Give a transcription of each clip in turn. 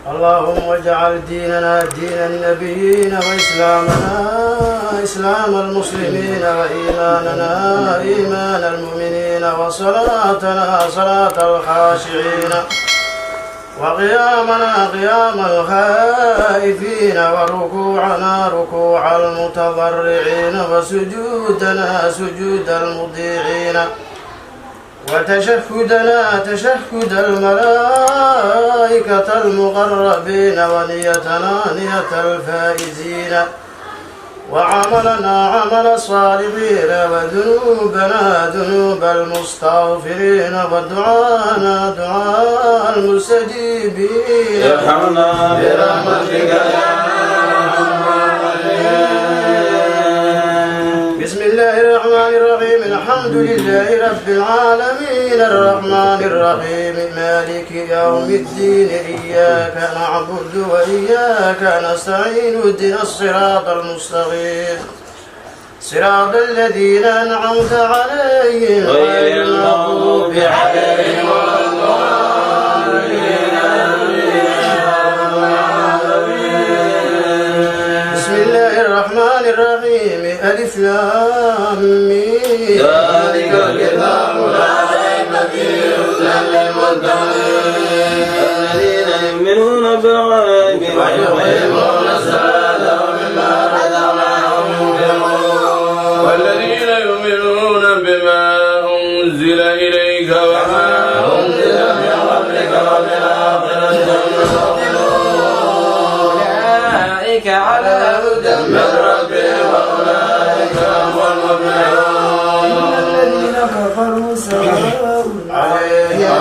اللهم اجعل ديننا دين النبيين وإسلامنا إسلام المسلمين وإيماننا إيمان المؤمنين وصلاتنا صلاة الخاشعين وقيامنا قيام الخائفين وركوعنا ركوع المتضرعين وسجودنا سجود المطيعين وتشهدنا تشهد الملائكة المقربين ونيتنا نية الفائزين وعملنا عمل الصالحين وذنوبنا ذنوب المستغفرين ودعانا دعاء المستجيبين ارحمنا برحمتك يا بسم الله الرحمن الرحيم الحمد لله رب العالمين الرحمن الرحيم مالك يوم الدين إياك نعبد وإياك نستعين اهدنا الصراط المستقيم صراط الذين أنعمت عليهم غير المغضوب عليهم ولا بسم الله الرحمن الرحيم ألف لام ميم ذلك الكتاب لا ريب فيه هدى للمتقين الذين يؤمنون بالغيب ويقيمون الصلاة ومما رزقناهم ينفقون والذين يؤمنون بما أنزل إليك وما أنزل من قبلك وبالآخرة أولئك على هدى من ربهم وأولئك هم المفلحون الذين كفروا سواء عليهم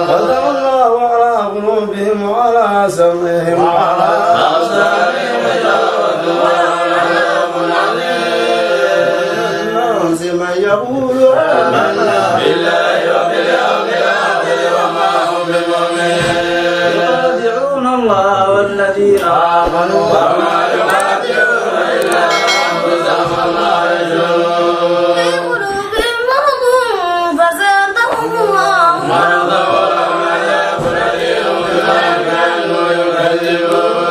ختم الله على قلوبهم وعلى سمعهم وعلى أبصارهم غشاوة ولهم عذاب الناس من يقول آمنا بالله وباليوم الآخر وما هم بمؤمنين يخادعون الله والذين آمنوا وما يخادعون إلا أنفسهم وما يشعرون في قلوبهم مرض فزادهم الله مرضا ولهم عذاب أليم بما كانوا يكذبون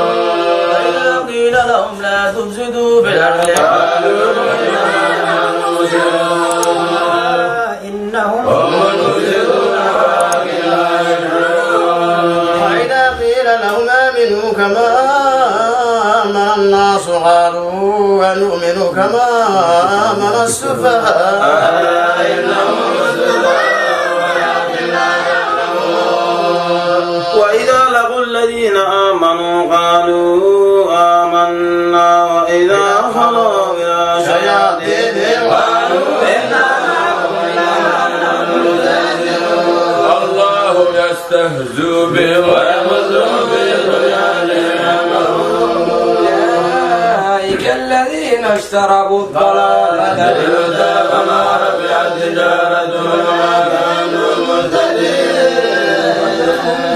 وإذا قيل لهم لا تفسدوا في الأرض قالوا إنما مفسدون إنهم هم المفسدون ولكن لا يشعرون وإذا قيل لهم آمنوا كما آمن الناس قالوا ونؤمن كما آمن السفهاء إنهم ولكن لا يعلمون وإذا لقوا الذين آمنوا قالوا آمنا وإذا خلوا إلى شياطينهم قالوا إنا معكم إنما نحن مستهزئون الله يستهزئ بهم ويمدهم في طغيانهم يعمهون أولئك الذين اشتروا الضلالة بالهدى فما ربحت تجارتهم وما كانوا مهتدين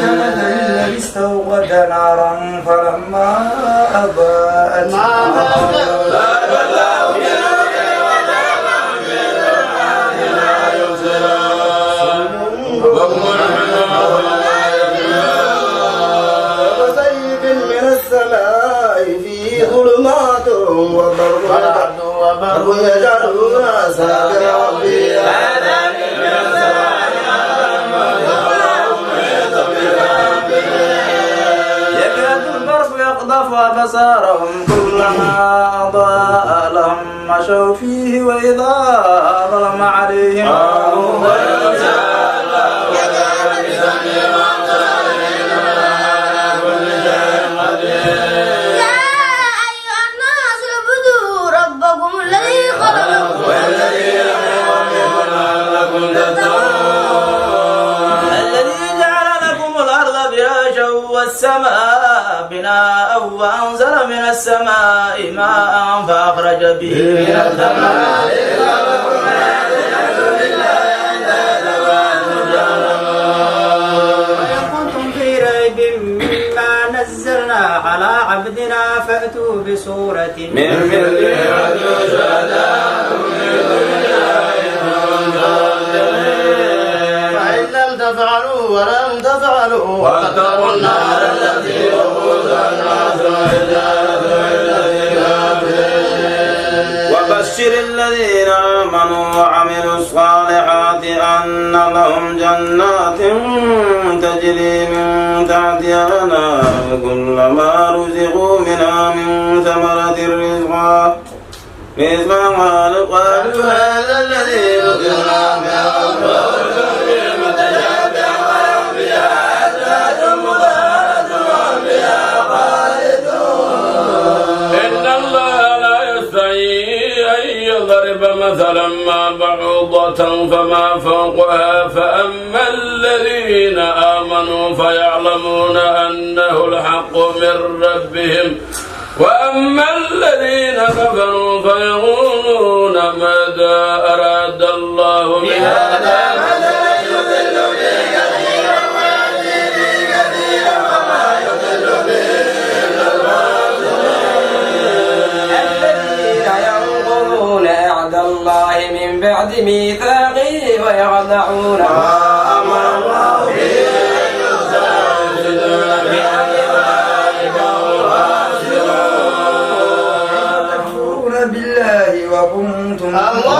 كمثل الذي استوقد نارا فلما أضاءت ما ضرب الله بنورهم وتركهم في ظلمات لا يبصرون وهم وسيف من السماء فيه ظلمات وبرق يجعلون أصابع في آذانهم من السماء وهم يطبقون يكاد البرق يقذف أبصارهم كلما أضاء لهم مشوا فيه وإذا أظلم عليهم قاموا ولو شاء الله لذهب بسمعهم وأبصارهم على كل شيء قدير يا أيها الناس اعبدوا ربكم الذي خلقكم والذين من قبلكم لعلكم تتقون الذي جعل لكم الأرض فراشا والسماء بناء وأنزل من السماء ماء فأخرج به من الثمرات رزقا لكم فلا تجعلوا لله أندادا وأنتم تعلمون وإن كنتم في ريب مما نزلنا على عبدنا فأتوا بسورة من مثله وأدعوا شهداءكم من دون الله إن كنتم صادقين تفعلوا ولم تفعلوا واتقوا النار التي وقودها الناس والحجارة وبشر الذين آمنوا وعملوا الصالحات أن لهم جنات تجري من تحتها الأنهار كلما رزقوا منها من ثمرة رزقا قالوا هذا الذي رزقنا من يضرب مثلا ما بعوضة فما فوقها فأما الذين آمنوا فيعلمون أنه الحق من ربهم وأما الذين كفروا فيقولون ماذا أراد الله بهذا مثلا يضل به كثيرا ويهدي به كثيرا وما يضل به إلا الذين ينقضون عهد الله من بعد ميثاقه ويخدعون ما أمر الله به أن يوصل بالله وكنتم الله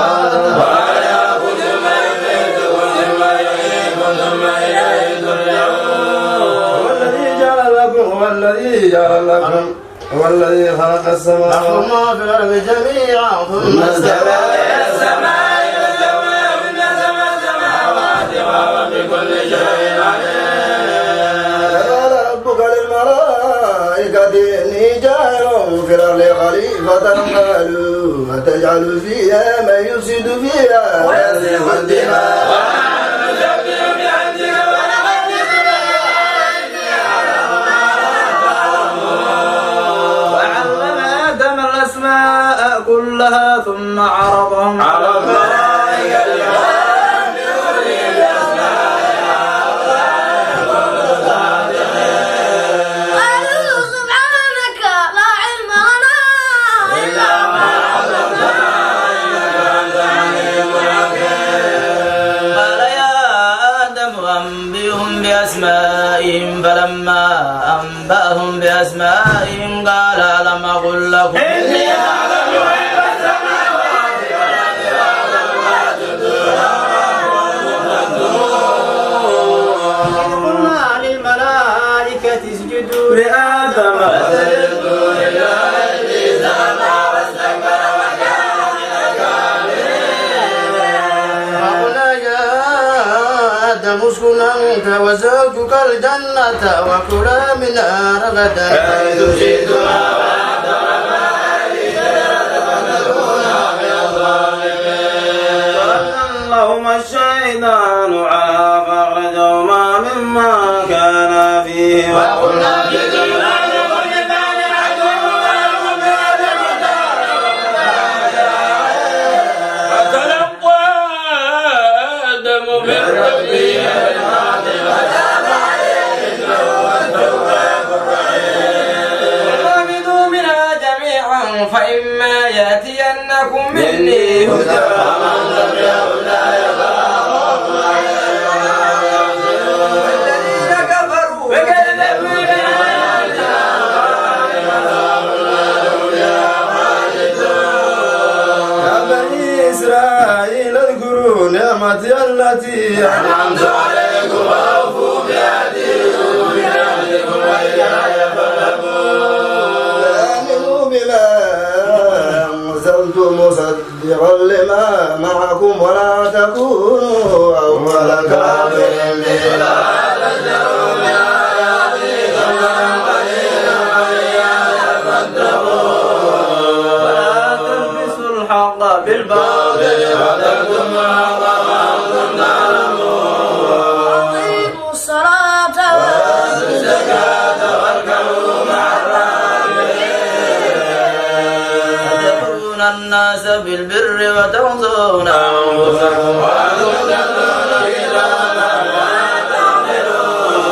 هو الذي خلق السماوات ما في الأرض جميعا ثم استوى إلى السماء فسواهن سبع سماوات وهو بكل شيء عليم. قال ربك للملائكة إني جاعل في الأرض خليفة قالوا أتجعل فيها من يفسد فيها ويسفك الدماء كلها ثم عرضهم على الملائكة قالوا سبحانك لا علم لنا إلا ما علمتنا إنك أنت العليم الحكيم. قال يا آدم أنبئهم بأسمائهم فلما أنبأهم بأسمائهم قال ألم أقل لكم إني أعلم غيب السماوات والأرض قلنا للملائكة اسجدوا لآدم فسجدوا إلا إبليس أبى واستكبر وكان من الكافرين. قلنا يا آدم اسكن أنت وزوجك الجنة وكلا منها رغدا حيث شئتما ولا تقربا هذه الشجرة فتكونا من الظالمين. فأزلهما الشيطان عنها فأخرجهما مما كانا فيه وقلنا اهبطوا بعضكم لبعض عدو ولكم في الأرض فتلقى آدم من ربه كلمات وتاب عليه إنه هو التواب الرحيم. وآمنوا منها جميعا فإما يأتينكم مني هدى فمن تبع هداي فلا خوف عليهم ولا هم يحزنون. والذين كفروا وكذبوا بآياتنا يا بني إسرائيل اذكروا نعمتي التي أنعمت عليكم وأوفوا بعهدي أوف بعهدكم وإياي فارهبون. آمنوا بما أنزلت مصدقا لما معكم ولا تكونوا أول كافر به لا تشتروا بآياتي ثمنا قليلا وإياي فاتقون. ولا تلبسوا الحق بالباطل وتكتموا الحق وأنتم تعلمون. أقيموا الصلاة وآتوا الزكاة واركعوا مع الراكعين. أتأمرون الناس بالبر وتنسون أنفسكم وأنتم تتلون الكتاب أفلا تعقلون.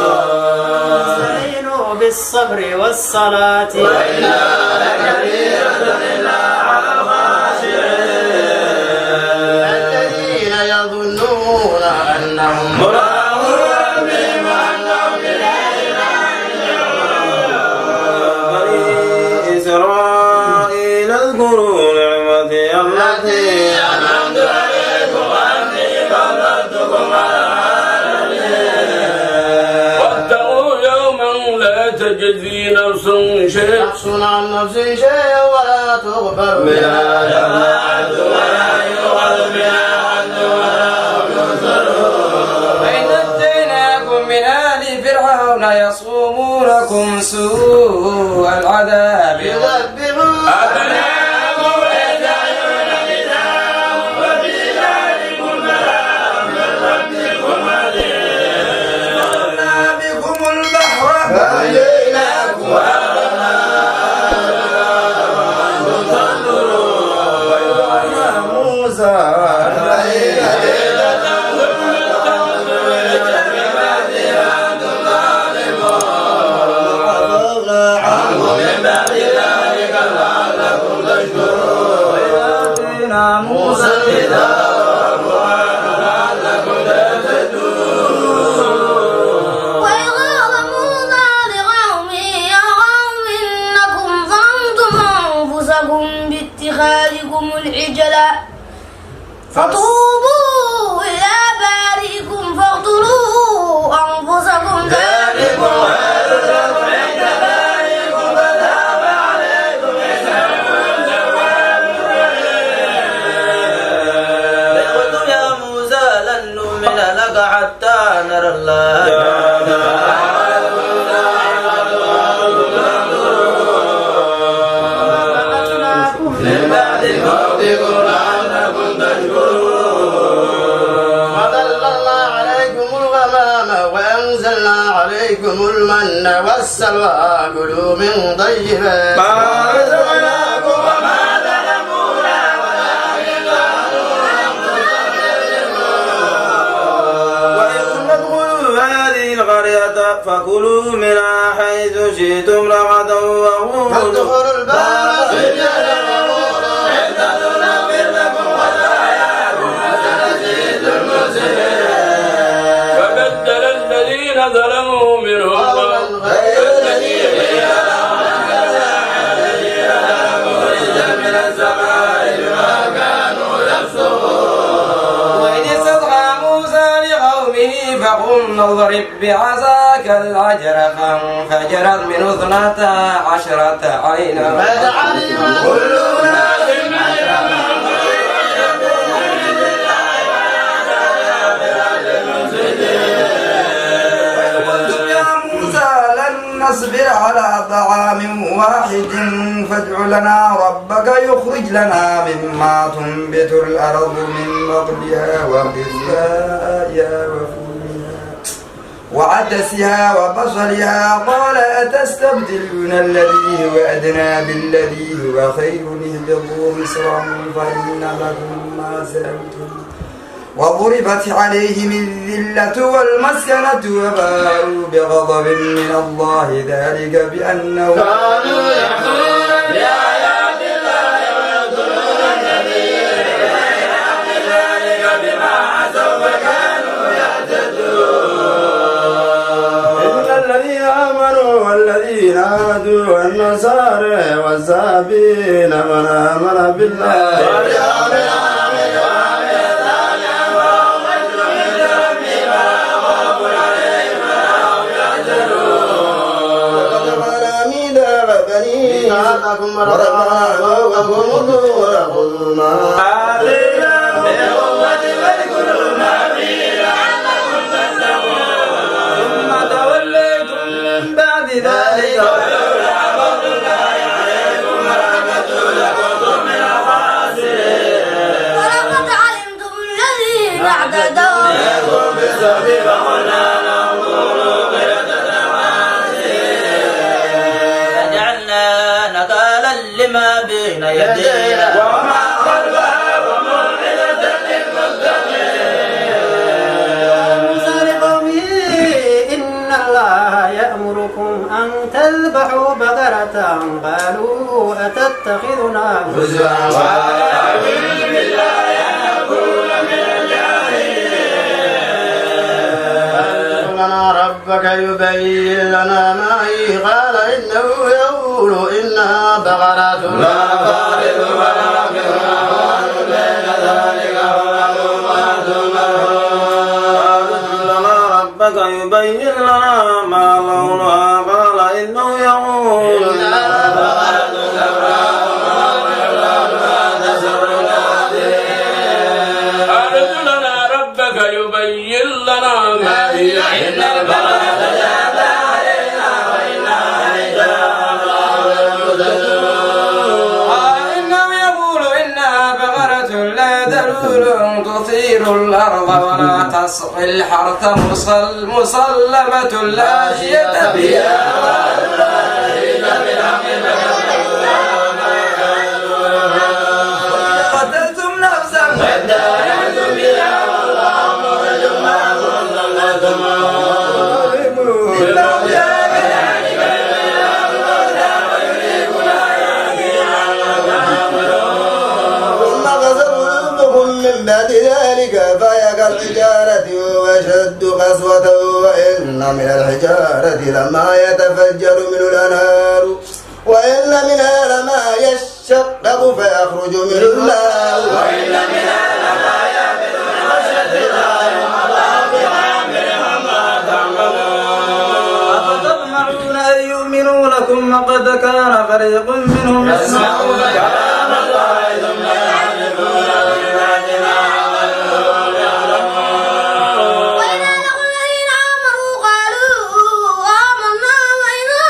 استعينوا بالصبر والصلاة وإنها لكبيرة إلا على الخاشعين الذين يظنون أنهم ملاقو تجزي نفس شيء نفس عن نفس شيء ولا تقبل منها شفاعة ولا يؤخذ منها عدل ولا ينصر. وإن نجيناكم من آل فرعون يصومونكم سوء العذاب يذبحون أبناءكم ويستحيون نساءكم وفي ذلكم بلاء من ربكم عظيم. بكم البحر فأنجيناكم ويا موسى موسى الكتاب لعلكم تهتدون. وإذ قال موسى لقومه يا قوم إنكم ظلمتم أنفسكم باتخاذكم العجل فتوبوا إلى بارئكم فاقتلوا أنفسكم ذلكم خير لكم عند بارئكم فتاب عليكم إنه تواب رحيم. قلتم يا موسى لن نؤمن لك حتى نرى الله من بعد موتكم لعلكم تشكرون. وظللنا عليكم الغمام وأنزلنا عليكم المن والسلوى كلوا من طيبات ما رزقناكم وما ظلمونا ولكن كانوا أنفسهم يظلمون. وإذ ادخلوا هذه القرية فكلوا منها حيث شئتم رغدا وادخلوا الباب سجدا وقولوا عدة نغفر لكم خطاياكم وسنزيد المحسنين. فبدل الذين ظلموا منهم قولا غير الذي قيل لهم الذين ظلموا رجزا من السماء بما كانوا يفسقون. وإذ استسقى موسى لقومه فقلنا اضرب بعصاك الحجر فانفجرت منه 12 عينا فاجعلنا كل أناس مشربا قلتم يا موسى لن نصبر على طعام واحد فادع لنا ربك يخرج لنا مما تنبت الأرض من بقلها وقثائها وفومها وعدسها وبصلها قال أتستبدلون الذي هو أدنى بالذي هو خير اهبطوا مصرا فإن لكم ما سألتم وضربت عليهم الذلة والمسكنة وباءوا بغضب من الله ذلك بأنه كانوا يحضرون بآيات الله ويقتلون النبيين بغير حق ذلك بما عصوا وكانوا يعتدون. إن الذين آمنوا والذين هادوا والنصارى والسابين من آمن بالله واليوم الآخر وعمل صالحا وهم من ربهم ولا خوف عليهم ولا هم يحزنون. وقد ميثاق بني ميثاقكم ورفعنا فوقكم الطور خذوا ما آتيناكم بقوة واذكروا ما فيه لعلكم تتقون. ثم توليتم من بعد ذلك ولولا فضل الله عليكم ورحمته لكنتم من الخاسرين. ولقد علمتم الذين اعتدوا منكم بالسبب فقلنا لهم كونوا قردة خاسرين. فجعلنا نكالا لما بين يدينا وما خلفها وموعظة للمتقين. موسى لقومه إن الله يأمركم أن تذبحوا بقرة قالوا أتتخذنا هزوا وأعوذ بالله أن أكون من الجاهلين. لنا ربك يبين لنا ما هي قال إنه يقول إنها بقرة لا فارض ولا بكر بين ذلك ومعلومات لنا ربك يبين لنا ما لونها قال وإنه يقول أرجو لنا ربك يبين لنا ما هي إن البقرة تجافى علينا وإنا إنه يقول إنها بقرة لا ذلول تثير الأرض ولا تسقي الحرث مسلمة لا شية بها قتلتم نفسا فادارأتم بها والله مخرج ما كنتم تكتمون ثم قست قلوبكم من بعد ذلك فهي كالحجارة وأشد قسوة وإن من الحجارة لما يتفجر منه الأنهار وإن منها لما يشقق فيخرج منه الماء وإن منها لما يهبط من خشية الله والله بعامل ما تعملون أفتطمعون أن يؤمنوا لكم وقد كان فريق منهم يسمعون كلام الله ثم يحرفون ببعد ما عملوا يعلمون وإذا لقوا الذين آمنوا قالوا آمنا وإذا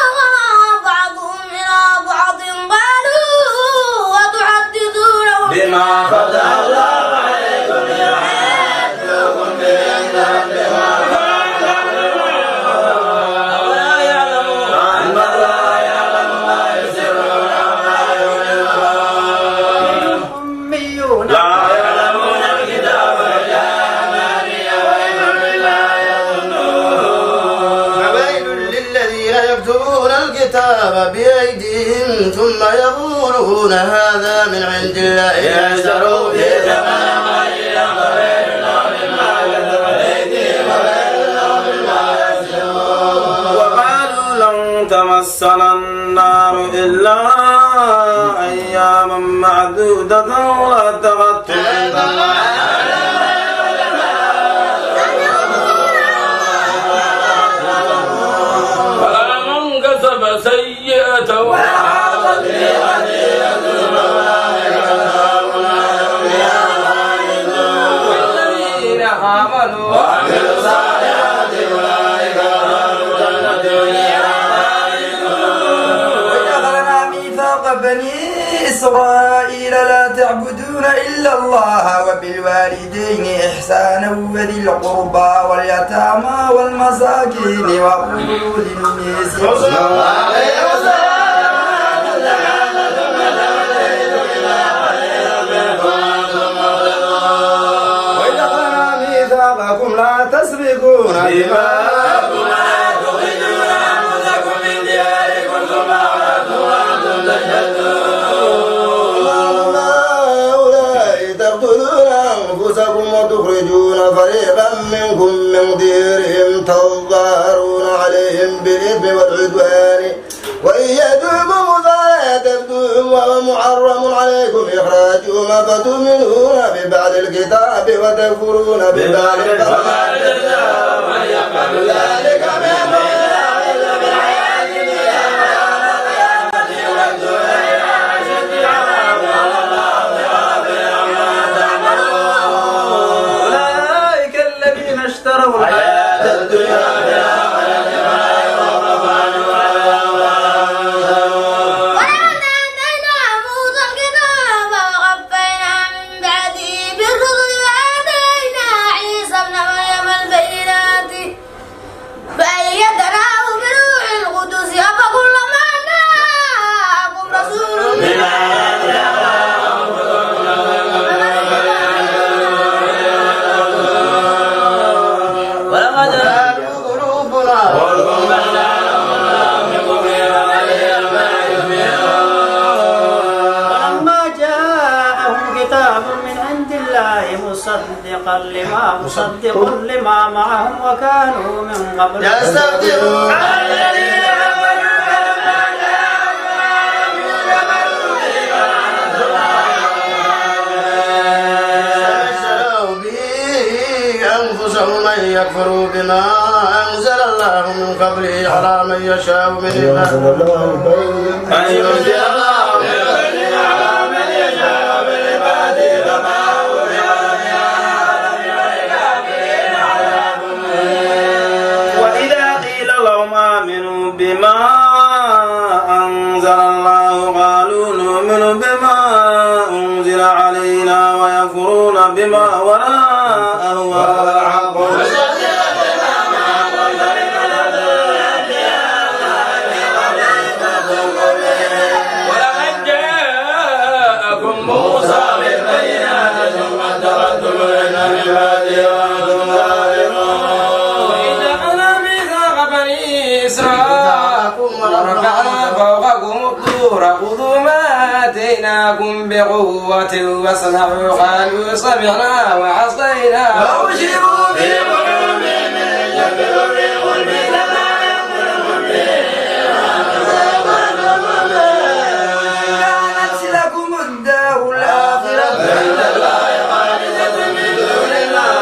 بعضهم إلى بعض قالوا وتحدثونهم بما فتح الله عليكم يحدثكم بأن بما ولا يعلمون أن الله يعلم ما يسرون وما يعلنون أميون لا يعلمون الكتاب إلا أماني وإن بالله يظنون فويل للذين يكتبون الكتاب بأيديهم ثم يقولون هذا من عند الله يشتروا به ثمنا قليلا خير لهم مما كتبت أيديهم وخير لهم مما يكسبون وقالوا لن تمسنا النار إلا أياما معدودة واتخذتم عند الله فمن كسب سيئة وأحاطت به خطيئته والذين آمنوا وعملوا الصالحات أولئك لهم جنة وجعلنا ميثاق بني إسرائيل لا تعبدون إلا الله وبالوالدين إحسانا وذي القربى واليتامى والمساكين وقولوا للناس وإذا أخذنا ميثاقكم لا تسبقون دماءكم ولا تخرجون أنفسكم من دياركم ثم أخرجتم وأنتم تشهدون هؤلاء تقتلون أنفسكم وتخرجون فريقا منكم من ديرهم تظاهرون عليهم بالإثم والعدوان وإن يتوبوا فلا تبدوهم وهو محرم عليكم إخراجهم فتؤمنون ببعض الكتاب وتكفرون ببعض فما جزاء من يفعل ذلك منكم إلا بالحياة الدنيا ويوم القيامة يردون إلى أشد العذاب والله غافل عما تعملون أولئك الذين اشتروا الحياة الدنيا بالآخرة فلا يخفف عنهم ولقد آتينا موسى الكتاب وقفينا من بعده بالرسل وآتينا عيسى ابن مريم البينات فأيدناه بروح القدس أفكلما جاءكم رسول من ولقد قلوبنا ولما جاءهم كتاب من عند الله مصدق لما معهم وكانوا من قبل يستفتحون فاشتروا به أنفسهم أن يكفروا بما أنزل الله من قبله على من يشاء من عباده أن ينزل الله من قبله على من يشاء من عباده فما وإذا قيل لهم آمنوا بما أنزل الله قالوا نؤمن بما أنزل علينا ويكفرون بما وراءه والحق ولقد جاءكم موسى بالبينات ثم اتخذتم من بعده وأنتم ظالمون وإذ أخذنا ميثاق بني إسرائيل ورفعنا فوقكم الطور خذوا ما آتيناكم بقوة واسمعوا قالوا سمعنا وعصينا وأشروا في قلوبهم من يكفر بقلب كما يقولون كانت لكم الدار الآخرة عند الله خالصة من دون الله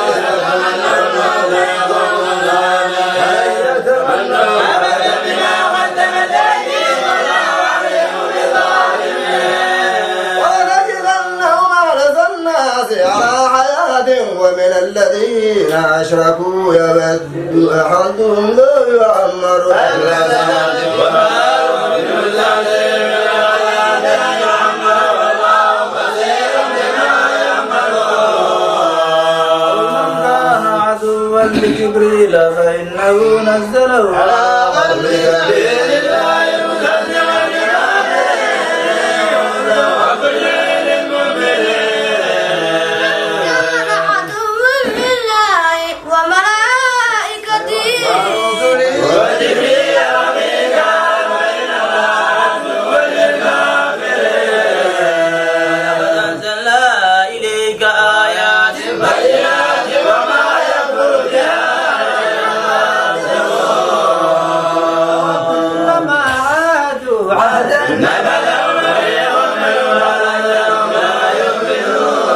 أبدا بما قدمت أيديهم والله عليم بالظالمين ولنجعلنهم أحرص الناس على حياة ومن الذين أشركوا يود أحدهم لو يعمر ألف سنة وما لجبريل فإنه نزله على قلبك بإذن الله مصدقا لما وكل كان عدوا لله وملائكته وجبريل وميكال وإنما عدو للكافرين أنزلنا إليك آيات بينات وما يكفر بها كلما عادوا عهدا نبذوا فريق منهم ما يؤمنون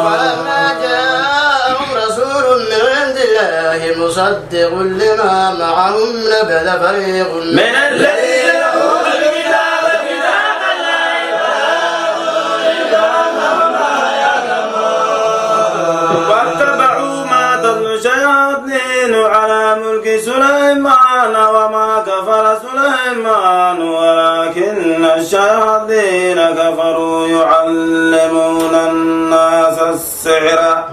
ولما جاءهم رسول من عند الله مصدق لما معهم نبذ فريق من الذين أوتوا الكتاب كتاب واتبعوا ما تتلو الشياطين على ملك سليمان وما كفر سليمان ولكن الشياطين كفروا يعلمون الناس السحر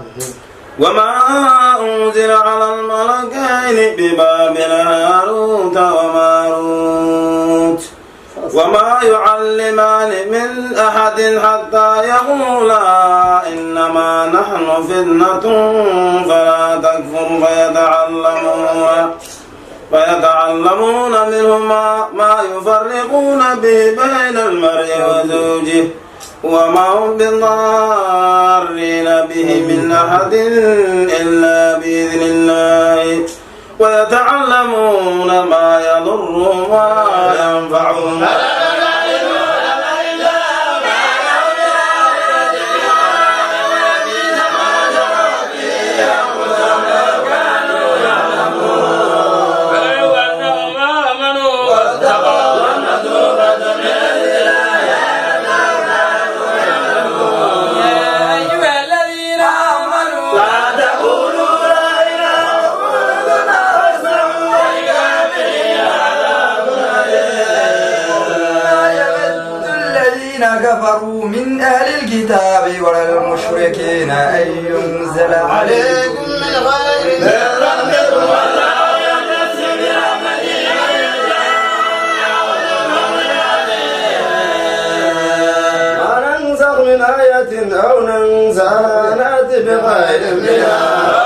وما أنزل على الملكين ببابل هاروت وماروت وما يعلمان من أحد حتى يقولا إنما نحن فتنة فلا تكفر فيتعلمون منهما ما يفرقون به بين المرء وزوجه وما هم بضارين به من أحد إلا بإذن الله ويتعلمون ما يضرهم ولا ينفعهم كفروا من أهل الكتاب ولا المشركين أن ينزل عليكم من غير من ربكم والله ينزل برحمته ما ننسخ من آية أو ننساها نأتي بخير منها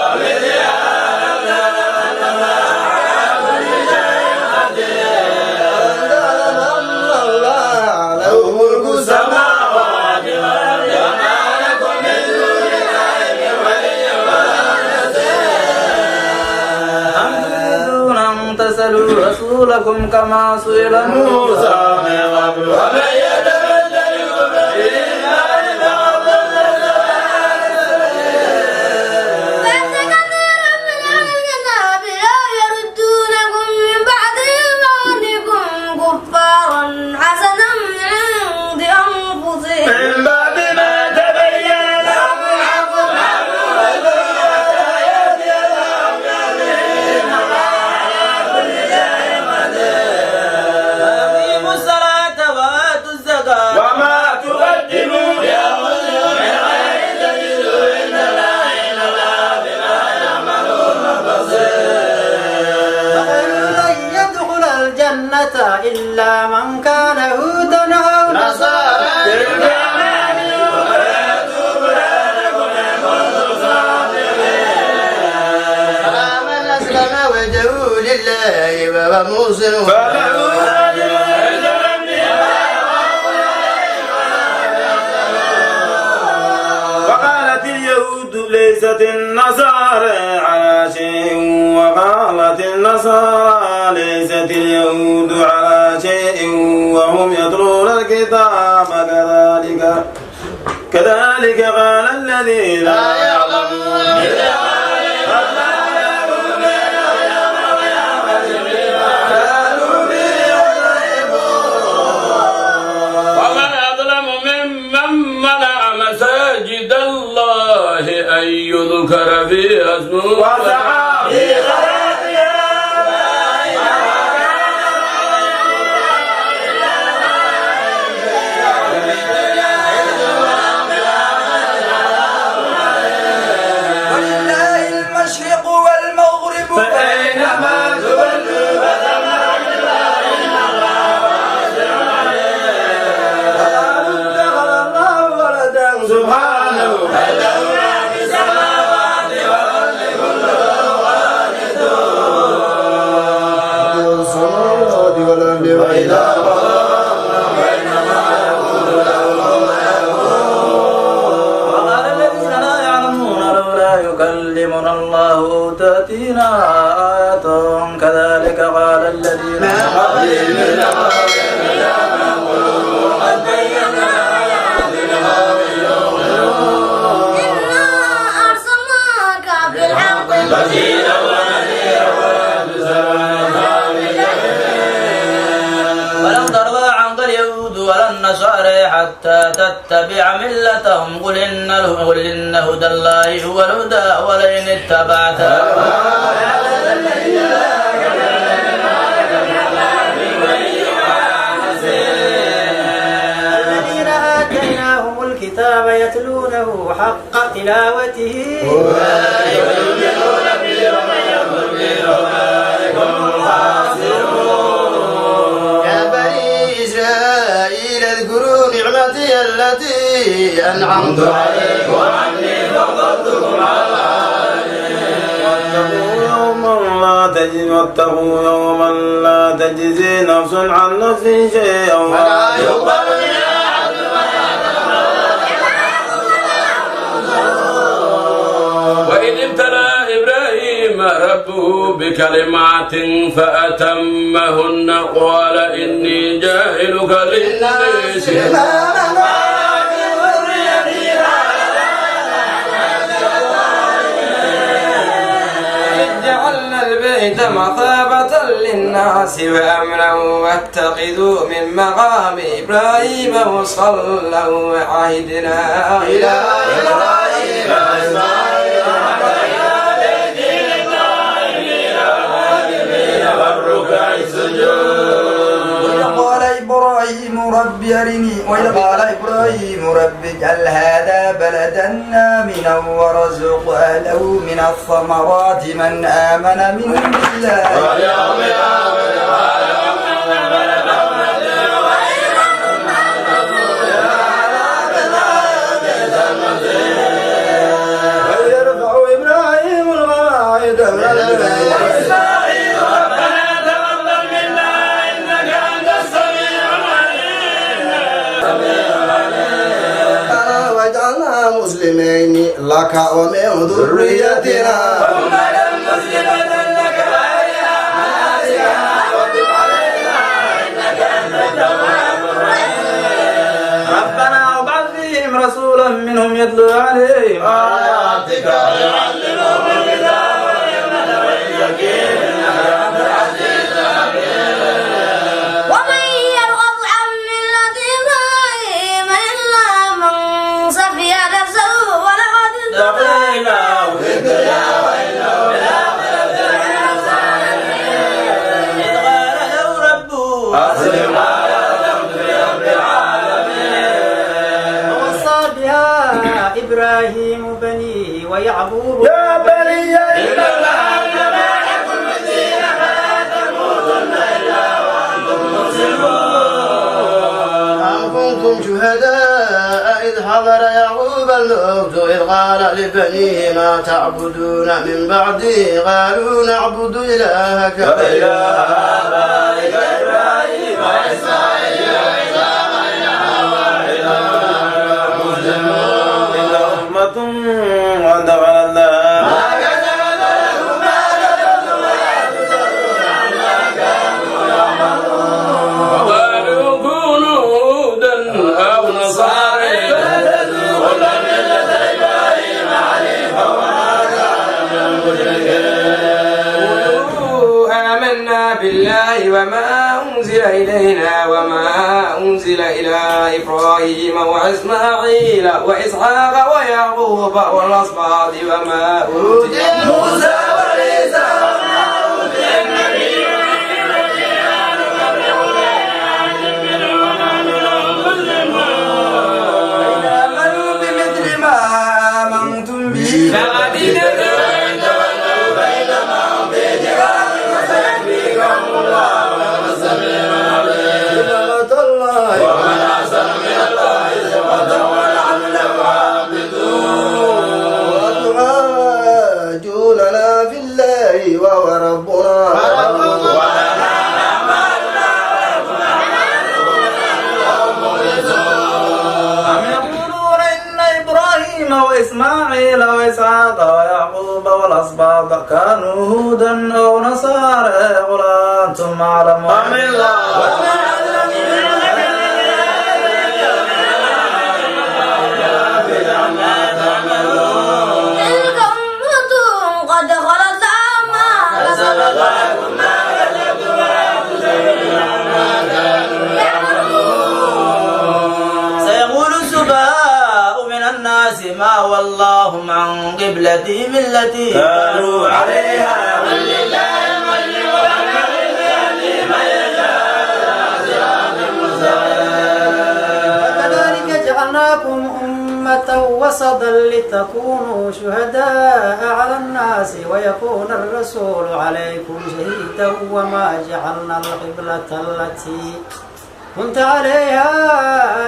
تسألوا رسولكم كما سئل موسى من قبل ومن يتبدل بالإيمان فقد ضل سواء السبيل فإن كثيرا من أهل الكتاب إلا من كان هودا أو نصارى فمن أسلم وجهه لله وهو محسن وقالت اليهود ليست النصارى على شيء وقالت النصارى ليست اليهود على شيء وهم يتلون الكتاب كذلك قال الذين لا يعلمون مساجد الله أن يذكر فيها اسمه وسعى في ولله المشرق والمغرب فأينما تولوا سبحانه الصلاة والأمر وإذا وقال الذين لا يعلمون لولا يكلمنا الله تأتينا آية كذلك قال الذين إنا أرسلناك بالحق بشيرا ولن ترضى عنك اليهود ولا النصارى حتى تتبع ملتهم قل إن هدى الله هو الهدى ولئن اتبعت الذين آتيناهم الكتاب يتلونه حق تلاوته يا بني إسرائيل اذكروا نعمتي التي أنعمت عليكم واتقوا يوما لا تجزي نفس عن نفس شيئا ولا يقبل وإذ ابتلى إبراهيم ربه بكلمات فأتمهن قال إني جاهلك للناس جعلنا البيت مثابة للناس وأمنا واتخذوا من مقام إبراهيم مصلى وعهدنا إلى إبراهيم وإذ قال إبراهيم رب اجعل هذا بلدا آمنا وارزق أهله من الثمرات من آمن منهم بالله ويرفع إبراهيم القواعد من البيت وجعلنا مسلمين لك ومن ذريتنا حضر يعقوب الموت إذ قال لبنيه ما تعبدون من بعدي قالوا نعبد إلهك وإله آبائك إبراهيم وإسماعيل وإسحاق إلها واحدا مسلمون إن أمة قد خلت بالله وما أنزل إلينا وما أنزل إلى إبراهيم وإسماعيل وإسحاق ويعقوب والأسباط وما أوتي موسى وعيسى وما أوتي النبيون آمنوا بمثل ما آمنتم به وتحاجوننا في الله وهو ربنا أم يقولون إن إبراهيم وإسماعيل وإسحاق ويعقوب والأسباط كانوا هودا أو نصارى قل أنتم أعلم أم الله تلك أمة قد خلت لها ما كسبت ولكم ما كسبتم ولا تسألون عما كانوا يعملون. سيقول السفهاء من الناس ما ولاهم عن قبلتهم التي كانوا عليها ولله الملك والحمد يهدي من يشاء صراط مستقيم. وكذلك جعلناكم أمة وسطا لتكونوا شهداء على الناس ويكون الرسول عليكم شهيدا وما جعلنا القبلة التي كنت عليها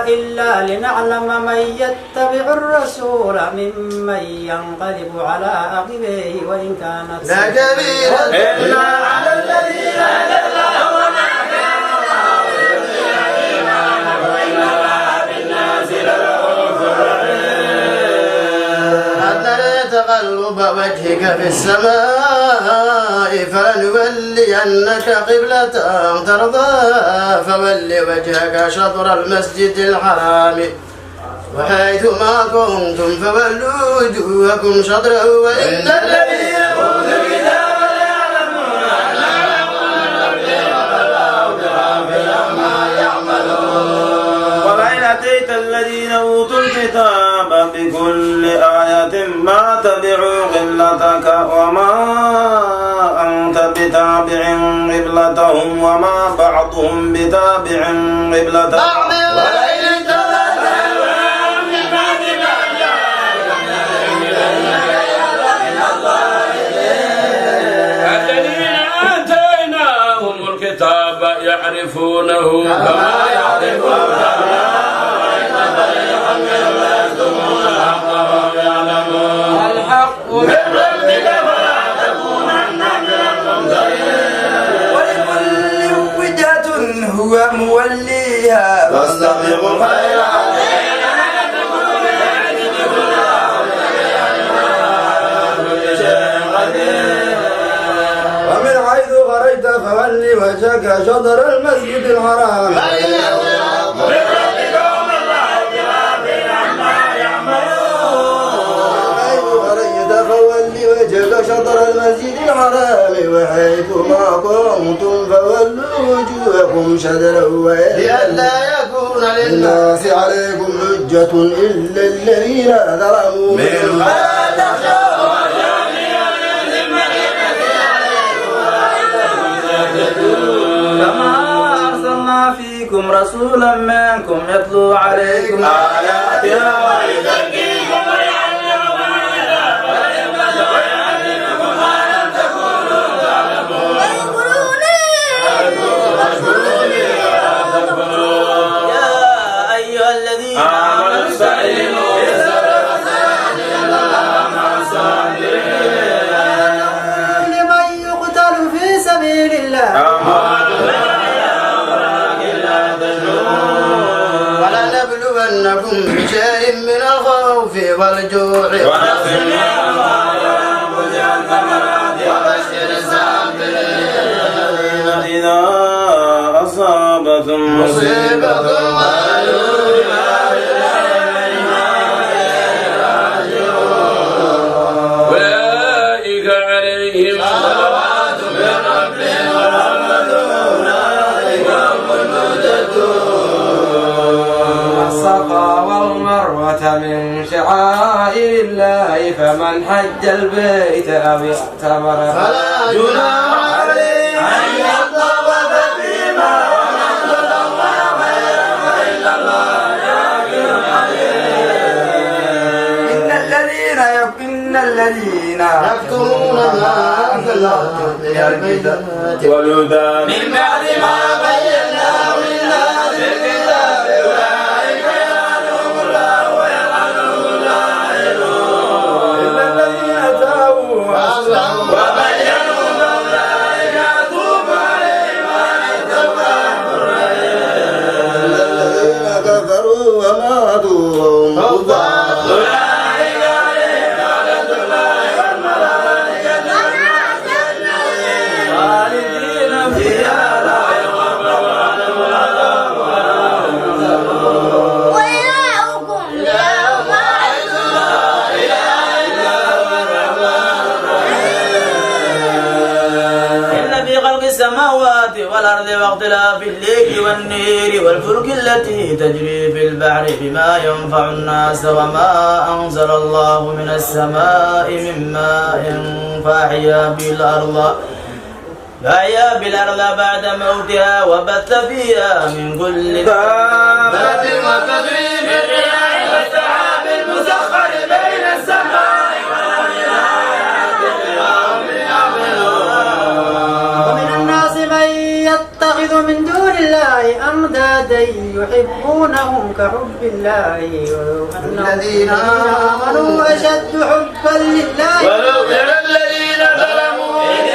إلا لنعلم من يتبع الرسول ممن ينقلب على عقبيه وإن كانت لكبيرة إلا على الذين هدى الله وما كان الله ليضيع إيمانكم إن الله بالناس لرؤوف رحيم. حتى تقلب وجهك في السماء فلنولينك قبلة ترضاها فول وجهك شطر المسجد الحرام وحيث ما كنتم فولوا وجوهكم شطره وإن الذين أوتوا الكتاب ليعلمون أنه الحق والله عما يعملون. ولئن أتيت الذين أوتوا الكتاب بكل آية ما تبعوا قبلتك وما أنت بتابع قبلتهم وما بعضهم بتابع قبلة بعض ولئن اتبعت أهواءهم من بعد ما جاءك من الله الذين آتيناهم الكتاب يعرفونه كما يعرفون الحق من ربك فلا تكونن من الممترين ولكل وجهة هو موليها فاستبقوا الخيرات ومن حيث خرجت فول وجهك شطر المسجد الحرام وجهك شطر المسجد الحرام وحيث ما كنتم فولوا وجوهكم شطره لئلا يكون للناس عليكم حجة إلا الذين ظلموا منهم كما أرسلنا فيكم رسولا منكم يتلو عليكم آياتنا ويزكيكم ويعلمكم الكتاب والحكمة ويعلمكم ما لم تكونوا تعلمون يا أيها الذين آمنوا استعينوا لله ولنبلونكم بشيء من الخوف والجوع ونقص من وبشر الصابرين إذا أصابتهم مصيبة أولئك عليهم صلوات من ربهم ورحمة أولئك هم المهتدون. الصفا والمروة من شعائر الله فمن حج البيت أو اعتمر فلا جناح عليه أن يطوف بهما ومن تطوع خيرا فإن الله شاكر عليم. إن الذين يكتمون ما أنزلنا من البينات والهدى من بعد ما بيناه للناس في الكتاب أولئك يلعنهم الله ويلعنهم اللاعنون. إلا الذين تابوا وأصلحوا وبينوا فأولئك أتوب عليهم وأنا التواب الرحيم. الذين كفروا وماتوا وهم كفار أولئك عليهم لعنة الله والملائكة خالدين فيها لا يخفف عنهم العذاب ولا هم ينزلون. وإلهكم إله واحد لا إله إلا هو الرحمن الرحيم. إن في خلق السماوات والأرض واختلاف الليل والنهار والفلك التي تجري في البحر بما ينفع الناس وما أنزل الله من السماء من ماء فأحيا بالأرض بعد موتها وبث فيها من كل دابة وتدريب الرياح والسحاب المسخر بين السماء والأرض لآيات لقوم يعقلون. ومن الناس من يتخذ من دون الله أندادا يحبونهم كحب الله ولو أنهم الذين آمنوا أشد حبا لله ولو ترى الذين ظلموا إذ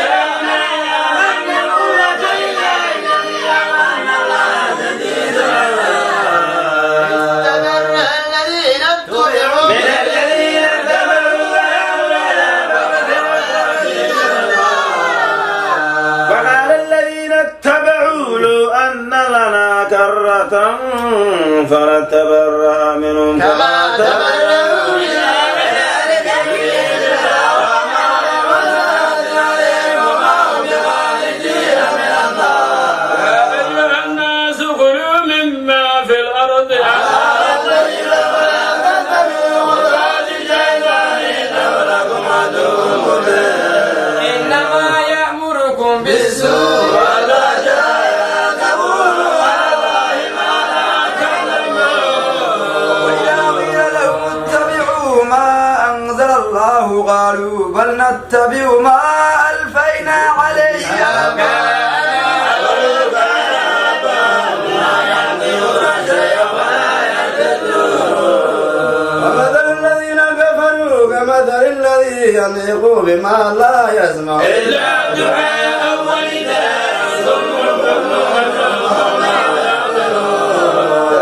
أن يقول لله جميعا وأن الله شديد العذاب. استمر الذين اتبعوا من الذين اتبعوا وقال الذين اتبعوا لو أن لنا كرة فنتبرأ منهم كما تبرأوا منا كذلك يريد الله وما عليهم وما هم بخارجين من النار. يا أيها الناس كلوا مما في الأرض ولا تتبعوا خطوات الشيطان إنه لكم عدو مبين. إنما يأمركم بالسوء والفحشاء وتقولوا على الله ما لا تعلمون. وإذا قيل لهم اتبعوا ما أنزل الله قالوا بل نتبع ما ألفينا عليه آباءنا. ومثل الذين كفروا كمثل الذي ينطق بما لا يسمع إلا دعاء ونداء ثم الحكم والحكم لا يعقلون.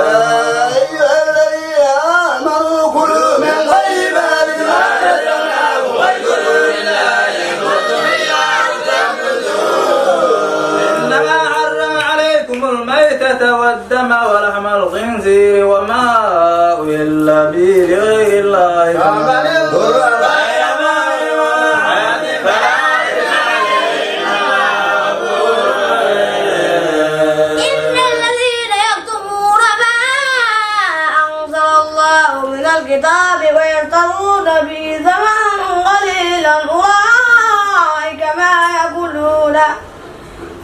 يا أيها الذين آمنوا كلوا من طيبات ما رزقناكم واشكروا لله إن كنتم إياه تعبدون. إنما حرم عليكم الميتة والدم ولحم الخنزير وما أهل به لغير الله فمن اضطر غير باغ ولا عاد فلا إثم عليه إن الله غفور رحيم. إن الذين يكتمون ما أنزل الله من الكتاب ويشترون به ثمنا قليلا أولئك ما يأكلون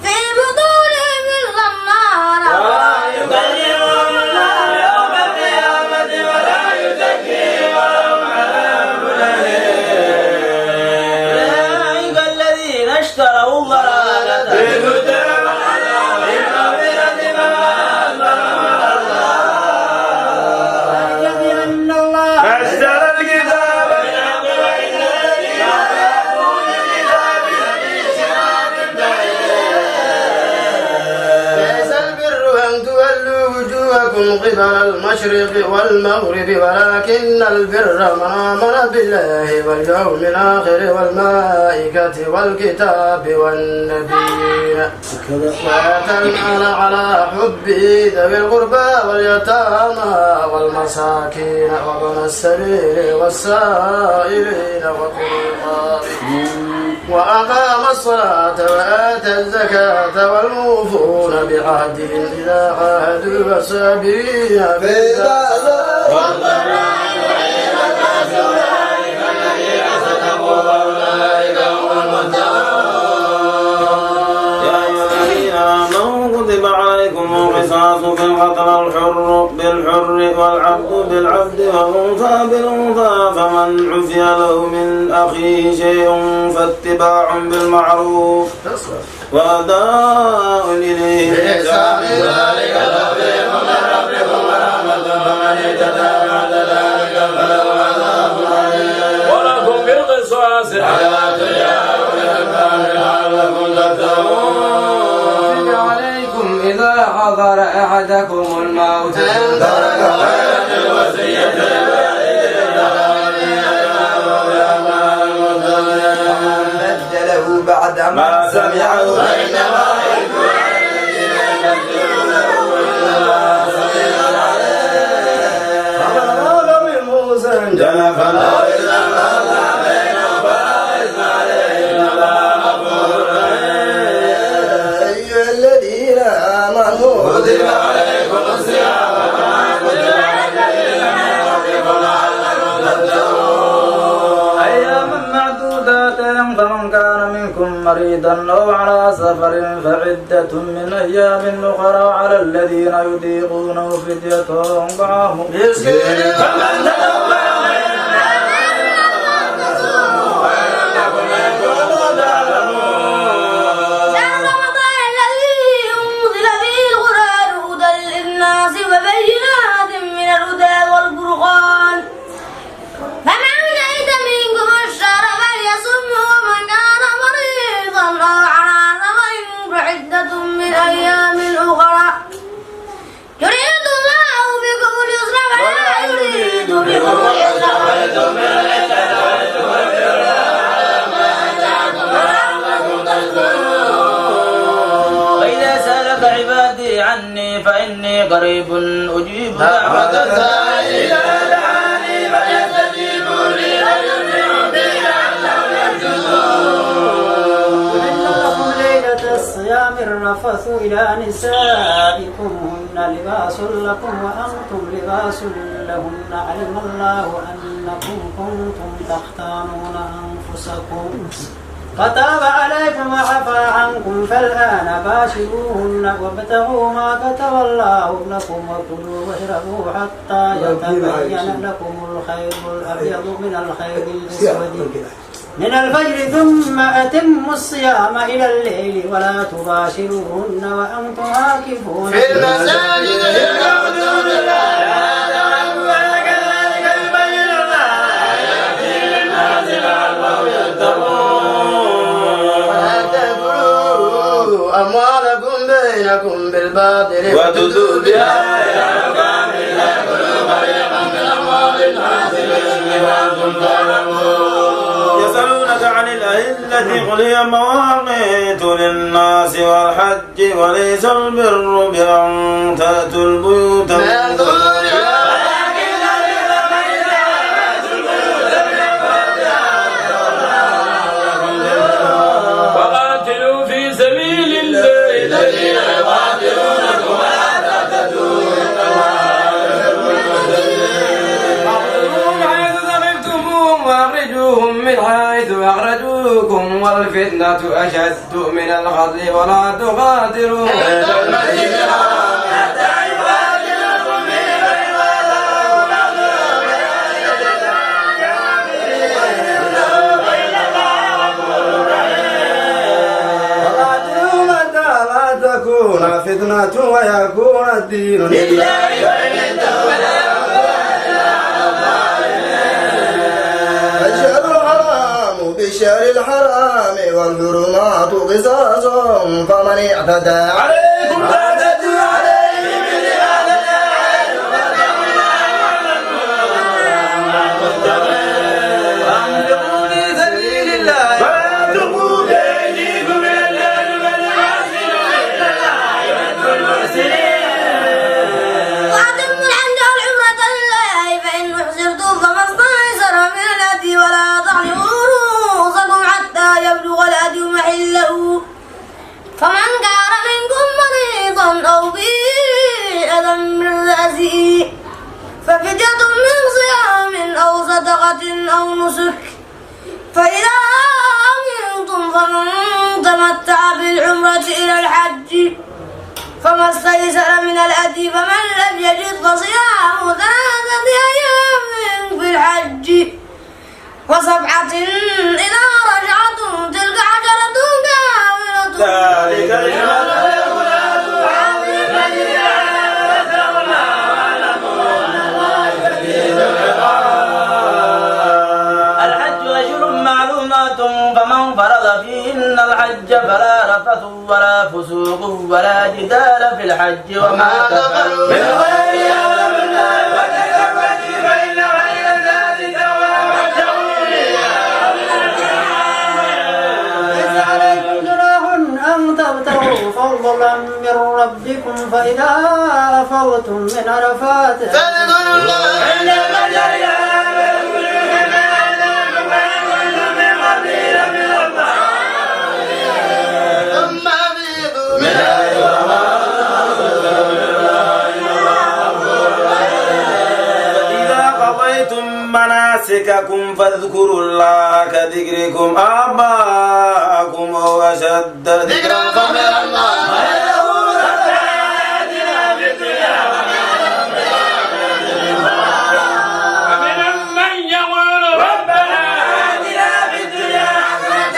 في بطونهم إلا النار ولا يكلمهم الله يوم القيامة ولا يزكيهم ولهم عذاب عليكم قبل المشرق والمغرب ولكن البر من آمن بالله واليوم الآخر والملائكة والكتاب والنبيين وآتى المال على حبه ذوي القربى واليتامى والمساكين وابن السبيل والسائلين وفي الرقاب وأقام الصلاة وآتى الزكاة والموفون بعهدهم إذا عاهدوا والصابرين في البأساء والضراء وحين البأس أولئك الذين صدقوا وأولئك هم المتقون. يا أيها الذين آمنوا كتب عليكم القصاص في القتلى الحر بالحر والعبد بالعبد والأنثى بالأنثى فمن عفي له من أخيه شيء فاتباع بالمعروف وأداء إليه بإحسان ذلك توفيق من ربكم ورحمة فمن اهتدى بعد ذلك فله عذاب أليم. ولكم بالقصاص حياة يا أولي الألباب لعلكم تتقون. عليكم إذا حضر أحدكم الموت إن ترك خيرا الوصية بدله بعد ما سمعه فإنما يكون الذين يبدلونه إلا صغيرا عليه. فبلغ من موسى جنفا أو إذا قضى بينه فلا إثم عليه إن الله غفور رحيم. أيها الذين آمنوا كتب عليكم الصيام كما كتب على الذين من قبلكم لعلكم تتقون. أياما معدودات فمن كان منكم مريضا أو على سفر فعدة من أيام أخرى وعلى الذين يطيقونه فدية طعام مسكين فمن تطوع خيرا شهر رمضان الذي أنزل فيه القرآن هدى للناس وبينات من الهدى والفرقان فمن شهد منكم الشهر فليصمه ومن كان مريضا أو على سفر فعدة من أيام أخرى يريد الله بكم اليسر ولا يريد بكم العسر وإذا سألك عبادي عني فإني قريب أجيب دعوة الداعي إذا دعاني فليستجيبوا لي وليؤمنوا بي لعلهم يرشدون. إن لكم ليلة الصيام الرفث إلى نسائكم هن لباس لكم وأنتم لباس لهن علم الله أنكم كنتم تختانون أنفسكم فتاب عليكم وعفى عنكم فالآن باشروهن وابتغوا ما كتب الله لكم وكلوا واشربوا حتى يتبين لكم الخير الأبيض من الخير الأسود من الفجر ثم أتموا الصيام إلى الليل ولا تباشروهن وأنتم عاكفون في المساجد يعبدون الله كذلك يبين الله آياته للناس لعلهم يتقون. ولا تأكلوا أموالكم بينكم بالباطل وتدلوا بها إلى الحكام لتأكلوا فريقا من أموال الناس بالإثم وأنتم تعلمون. يسألونك عن الأهلة قل هي مواقيت للناس والحج وليس البر بأن تأتوا البيوت من ظهورها ولكن البر من تأتوا البيوت من أبوابها. وقاتلوا في سبيل الله الذين يقاتلونكم ولا تعتدوا إن واخذوهم حيث ثقفتموهم واخرجوهم من حيث أخرجوكم والفتنة أشد من القتل ولا تقاتلوا عند المسجد الحرام حتى يقاتلوكم فيه فإن قاتلوكم فاقتلوهم كذلك جزاء الكافرين إن الله غفور رحيم. وقاتلوا متى لا تكون فتنة ويكون الدين لله فإن انتهوا فلا عدوان إلا على الظالمين. الشهر الحرام بالشهر الحرام والحرمات قصاص فمن اعتدى عليكم فاعتدوا عليه بمثل ما اعتدى فمن كان منكم مريضا أو به أذى من رأسه ففدية من صيام أو صدقة أو نسك فإذا أمنتم فمن تمتع بالعمرة إلى الحج فما استيسر من الهدي فمن لم يجد فصيام 3 أيام في الحج و7 إذا رجعتم تلك 10 كاملة ذلك لمن الحج أشهر معلومات فمن فرض فيهن الحج فلا رفث ولا فسوق ولا جدال في الحج وما تفعلوا من خير يعلم الله وتزودوا فإن خير ذلك ليس عليكم جناح أن تبتغوا فضلا من ربكم فإذا أفضتم من عرفات فاذكروا الله عند المشعر ثم أفيضوا من فإذا قضيتم مناسككم فاذكروا الله كذكركم آباءكم أو أشد ذكرا فمن الله ومنهم من يقول ربنا آتنا في الدنيا حسنة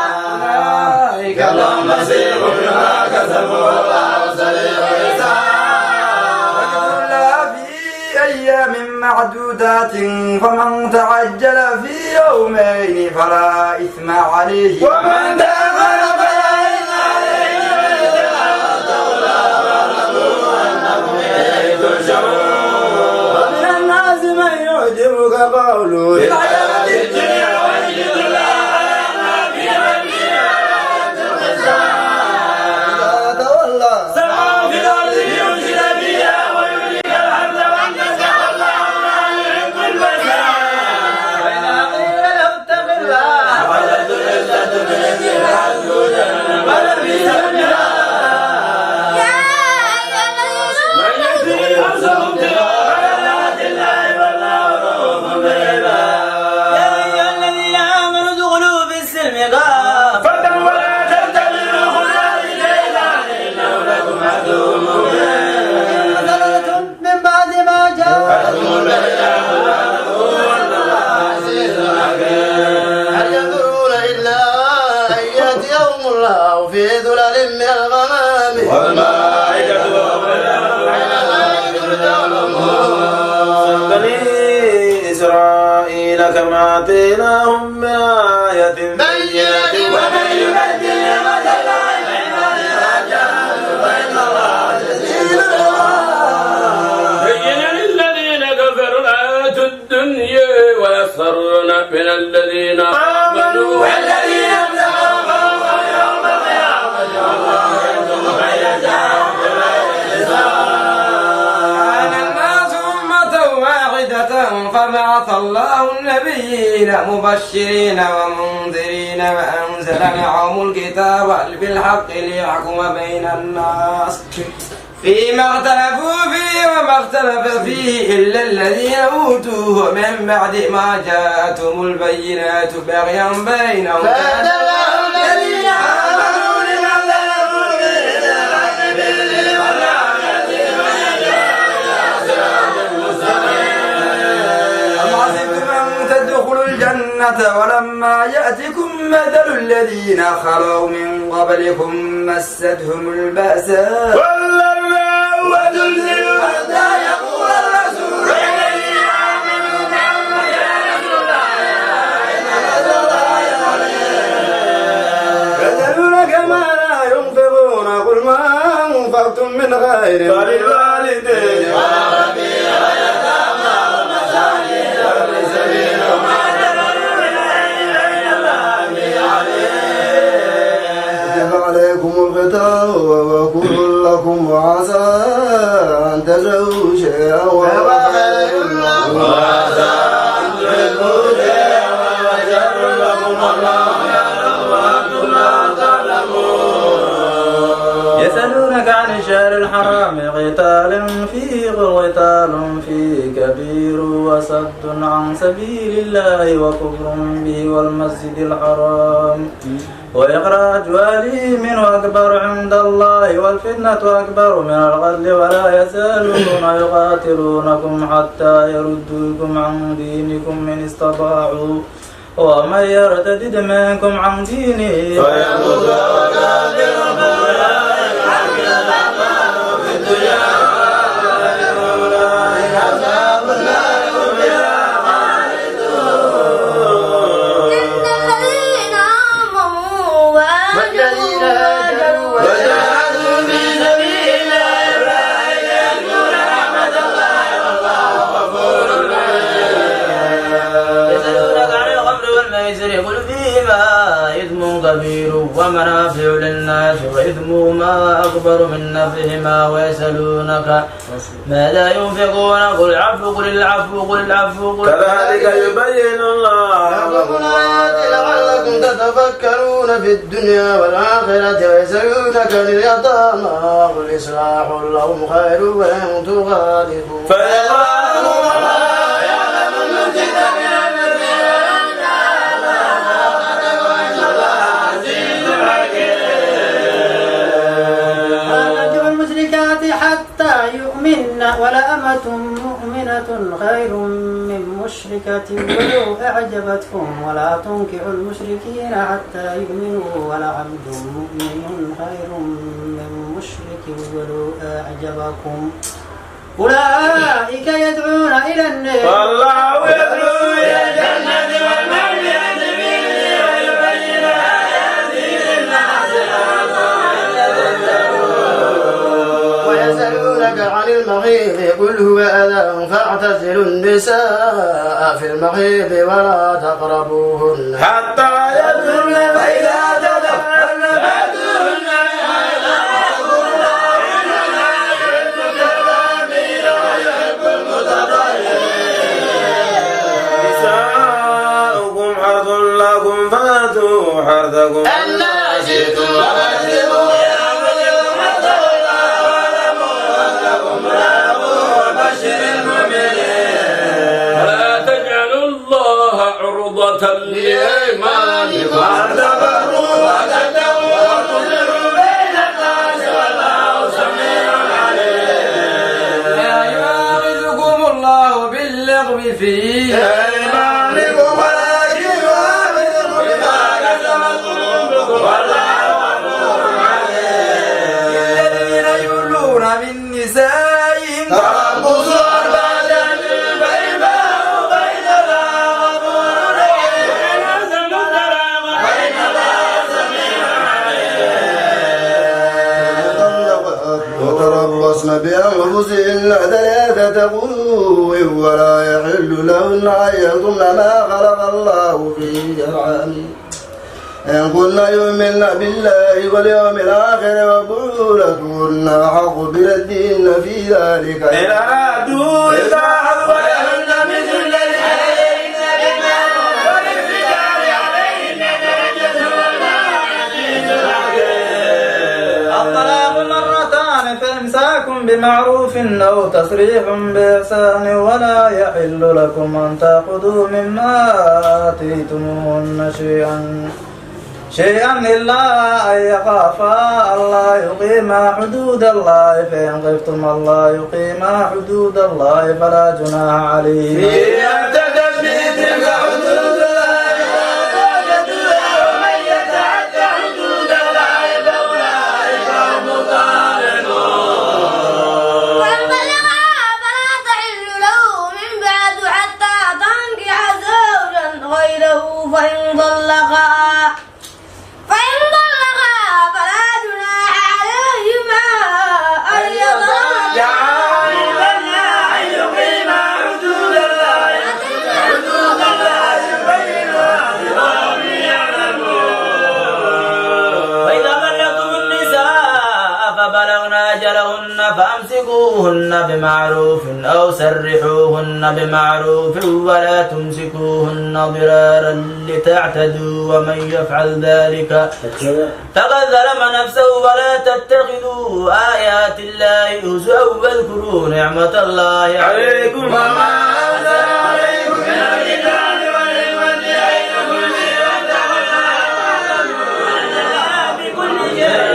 أولئك لهم نصيب مما كسبوا والله سريع الحساب. واذكروا الله في أيام معدودات فمن تعجل في يومين فلا إثم عليه ومن تأخر فلا إثم عليه ومن الناس من يعجبك قوله في الحياة الدنيا ويجد الله في إذا تولى سمعوا في الأرض ليفسد فيها ويهلك الحرث والنسل والله لا يحب الفساد. وإذا قيل له اتق الله أخذت العزة بالإثم والعدل جهنم ولبئس المهاد. يا أيها الذين من يشرك نفسه ابتغاء مرضات الله والله رؤوف بالعباد. يا أيها الذين آمنوا ادخلوا في السلم كافة ولا تتبعوا خطوات الشيطان إنه لكم عدو مبين. نزلت من بعد ما جاءتهم هل ينظرون إلا أن يأتيهم الله في ظلل من الغمام والملائكة بني إسرائيل كما آتيناهم من آية بينة ومن يبدل نعمة الله من بعد ما جاءته فإن الله شديد العقاب. زين للذين كفروا الحياة الدنيا ويسخرون من الذين آمنوا والذين ابتغوا فوقهم يوم القيامة والله يكتب بينهم بغير حساب. كان الناس أمة واحدة فبعث الله النبيين مبشرين ومنذرين وأنزل معهم الكتاب بالحق ليحكم بين الناس فيما اختلفوا فيه وما اختلف فيه إلا الذين أوتوه من بعد ما جاءتهم البينات بغيا بينهم فهدى الله الذين آمنوا لما اختلفوا فيه بإذنه والله يهدي من يشاء إلى صراط مستقيم. أم حسبتم أن تدخلوا الجنة ولما يأتكم مثل الذين خلوا من قبلكم مستهم البأساء والضراء وزلزلوا حتى يقول الرسول والذين آمنوا معه يا رسول الله إن نصر الله قريب. يسألون كما لا ينفقون قل ما أنفقتم من خير فللوالدين والأقربين واليتامى والمساكين وابن السبيل وما تفعلوا من خير فإن الله به عليم. كتب عليكم القتال وهو كل لكم وعسى أن تجروا شيئا وهو خير لكم وعسى أن تحبوا شيئا وهو شر لكم والله الحرام قتال فيه كبير وصد عن سبيل الله وكفر به والمسجد الحرام وإخراج والي منه أكبر عند الله والفتنة أكبر من القتل ولا يزالون يقاتلونكم حتى يردوكم عن دينكم من استطاعوا ومن يرتد منكم عن دينه فيموت وكافر قل فيهما إثم كبير ومنافع للناس وإثمهما أكبر من نفعهما ويسألونك ماذا ينفقون قل العفو كذلك يبين الله لكم الآيات لعلكم تتفكرون في الدنيا والآخرة ويسألونك لليتامى قل إصلاح لهم خير وإن تخالفوا فيقالوا لا يعلم المسجد من حتى يؤمن ولأمة مؤمنة خير من مشركة ولو أعجبتكم ولا تنكحوا المشركين حتى يؤمنوا ولعبد مؤمن خير من مشرك ولو أعجبكم أولئك يدعون إلى النار والله يدعو إلى الجنة والمغفرة بإذنه ويبين آياته للناس ويسألونك عن المحيض قل هو أذى فاعتزلوا النساء في المحيض ولا تقربوهن حتى يدخلن فإذا تدخلن فأتوهن من حيث أمركم الله إن الله يحب التوابين ويحب المتطهرين نساؤكم حرث لكم فأتوا حرثكم أنى شئتم وقدموا ولا تجعلوا الله عرضة لأيمانكم وأن تبروا وتتقوا وتصلحوا بين الناس والله سميع عليم لا يؤاخذكم الله باللغو في أيمانكم ولكن يؤاخذكم بما كسبت قلوبكم والله غفور عليم الذين يؤلون من نسائهم تربص أربعة أشهر فإن باءوا فإن الله غفور رحيم فإن الله سميع عليم وتربصن بأنفسهن ثلاثة قروء ولا يحل لهن أن يكتمن ما خلق الله في أرحامهن إن كن يؤمن بالله واليوم الآخر وبعولتهن أحق بردهن في ذلك إن أرادوا إصلاحا ولهن مثل الذي عليهن بالمعروف وللرجال عليهن درجة والله عزيز حكيم الطلاق مرتان فإمساك بمعروف أو تسريح بإحسان ولا يحل لكم أن تأخذوا مما آتيتموهن شيئا إلا أن يخافا ألا يقيما حدود الله فإن خفتم ألا يقيما حدود الله فلا جناح عليهما في أن تدبي تلك حدود الله وتوجدها ومن يتعدى حدود الله فأولئك هم الظالمون وإن بلغا فلا تحل له من بعد حتى تنكح زوجا غيره فإن طلقا فلا جناح عليهما أن يضربا أن يقيما حدود الله أجلهن فأمسكوهن بمعروف أو سرحوهن بمعروف ولا تمسكوهن ضرارا لتعتدوا ومن يفعل ذلك فقد ظلم نفسه ولا تتخذوا آيات الله هزوا واذكروا نعمة الله عليكم وما أنزل عليكم من الكتاب والحكمة يعظكم به بكل شيء.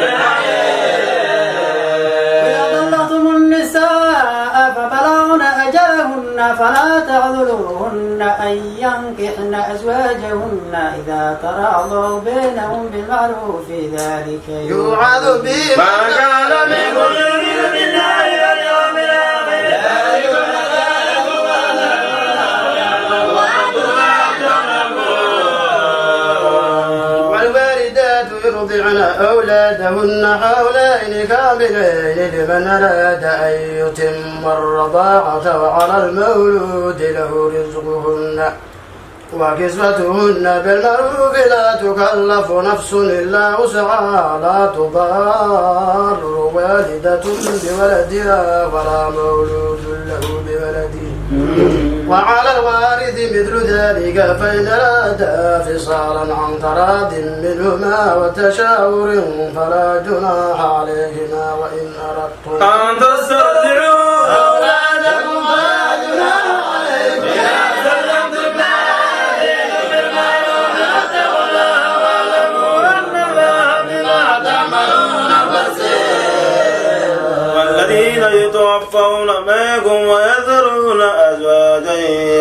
وإذا طلقتم النساء فبلغن أجلهن فلا تعذروهن أن ينكحن أزواجهن إذا تراضوا بينهم بالمعروف ذلك يوعظ به ما كان منكم يؤمن بالله واليوم الآخر والوالدات يرضعن أولادهن حولين كاملين لمن أراد أن يتم الرضاعة وعلى المولود له رزقهن وكسوتهن بالمعروف لا تكلف نفس إلا وسعها لا تضار والدة بولدها ولا مولود له بولده وعلى الوارث مثل ذلك فإن أرادا فصالا عن تراض منهما وتشاور فلا جناح عليهما وإن أردتم أن تسترضعوا أولادكم فلا جناح عليكم إذا سلمتم ما آتيتم بالمعروف واتقوا الله واعلموا أن الله بما تعملون بصير. والذين يتوفون منكم ويذرون أزواجا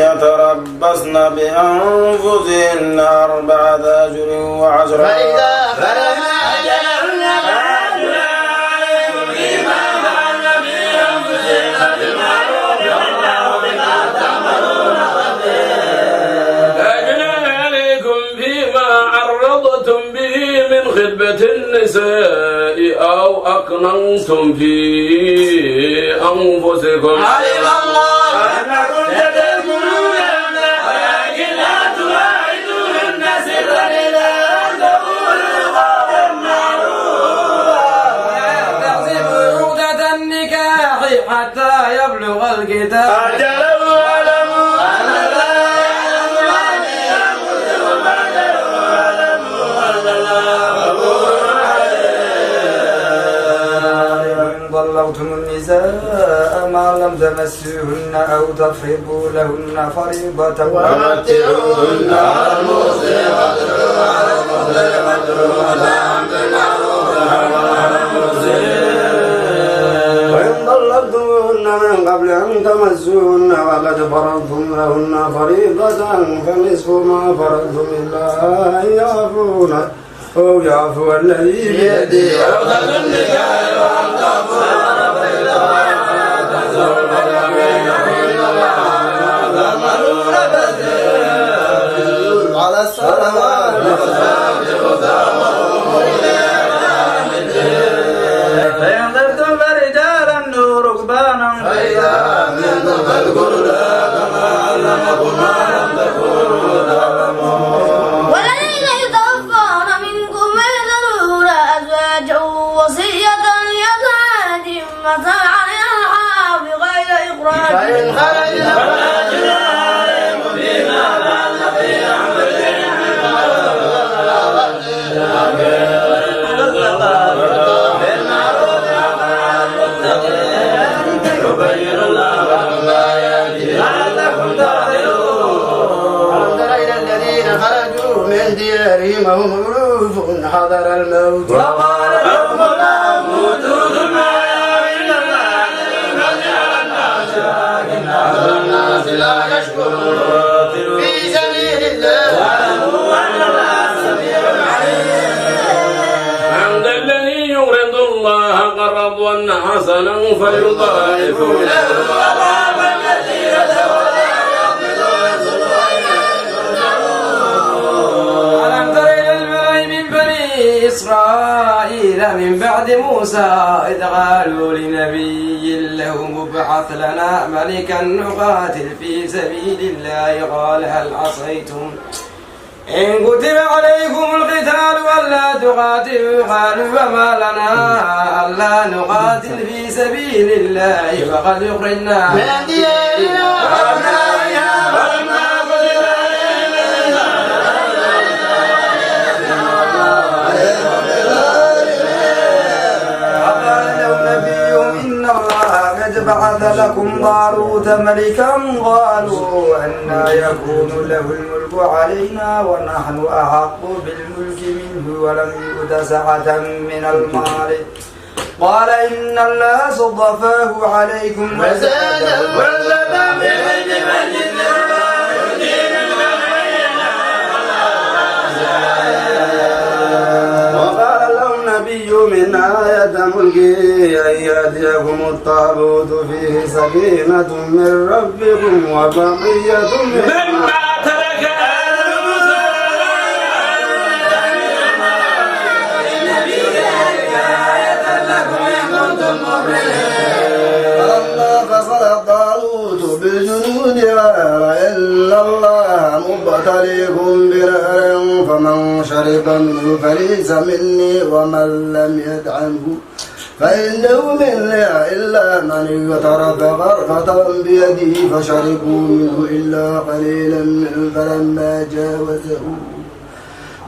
يتربصن بأنفسهن 4 أشهر و10 فإذا بلغن أجلهن فلا جناح عليكم فيما فعلن في أنفسهن بالمعروف والله بما تعملون خبير. لا جناح عليكم فيما عرضتم به من خطبة النساء أو أكننتم في أنفسكم علم الله أنكم تدخلونهن ولكن لا تواعدوهن سرا إلا أن تقولوا قولا معروفا. تحسبوا عقدة النكاح حتى يبلغ الكتاب أجله واعلموا أن الله يعلم ما في أنفسكم فاعلموا واعلموا أن الله غفور حليم. وإن طلقتم النساء ما لم تمسوهن أو تفرضوا لهن فريضة ومتعوهن على الموسع قدره وعلى المقتدر قدره متاعا بالمعروف على وإن طلقتموهن من قبل أن تمسوهن وقد فرضتم لهن فريضة فنصف ما فرضتم إلا أن يعفون أو يعفو الذي بيده عقدة النكاح وأن تعفوا على الصلوات فإن خفتم فرجالا أو ركبانا فإذا أمنتم فاذكروا الله كما علمكم ما لم تكونوا تعلمون. والذين يتوفون منكم ويذرون أزواجا وصية لأزواجهم متاعا إلى الحول غير إخراج فإن خرجنا فلا جناح عليكم فيما فعلن في أنفسهن بالمعروف وعلى المتقين يبين الله لكم آياته لعلكم تعقلون. ألم تر إلى الذين خرجوا من ديارهم وهم ألوف حضر الموت وقال لهم الله موتوا ثم أحيا إلا الله لكن أكثر الناس لا يشكرون. في سبيل الله واعلموا أن الله سميع عليم. عند الذي يقرض الله قرضا حسنا فيضاعفه له أضعافا كثيرة ولا ألم تر إلى الملأ من بني إسرائيل من بعد موسى إذ قالوا لنبي له مبعث لنا ملكا نقاتل في سبيل الله قال هل عصيتم إن كتب عليكم القتال ألا تقاتل قالوا وما لنا ألا نقاتل في سبيل الله وقد أخرجنا من ديارنا وأبنائنا ولما بعث لكم طالوت ملكا قالوا أنى يكون له الملك علينا ونحن أحق بالملك منه ولم يؤت سعة من المال قال إن الله صطفاه عليكم وزاده ولدا بالعلم والجد النبي من آية ملكه أن يأتيكم الطالوت فيه سكينة من ربكم وبقية مما ترك آل موسى فلما فصل الطالوت بالجنود قال إن الله مبتليكم بنهر فمن شرب منه فليس مني ومن لم يطعمه فإنه مني إلا من اغترف غرفة بيده فشربوا منه إلا قليلا منه فلما جاوزه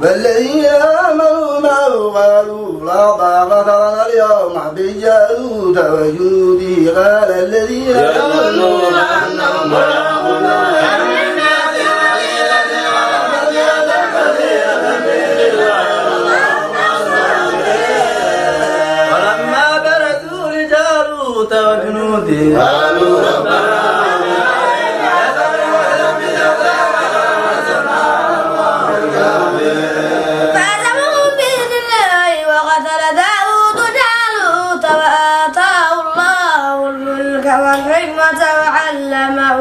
والذين آمنوا معه قالوا لا طاقة لنا اليوم بجالوت وجنوده قال الذين آمنوا أنهم ملاقو ولما برزوا لجالوت وجنوده قالوا ربنا فاعتبروا بإذن الله وقتل داود جالوت وآتاه الله الملك والحكمة وعلمه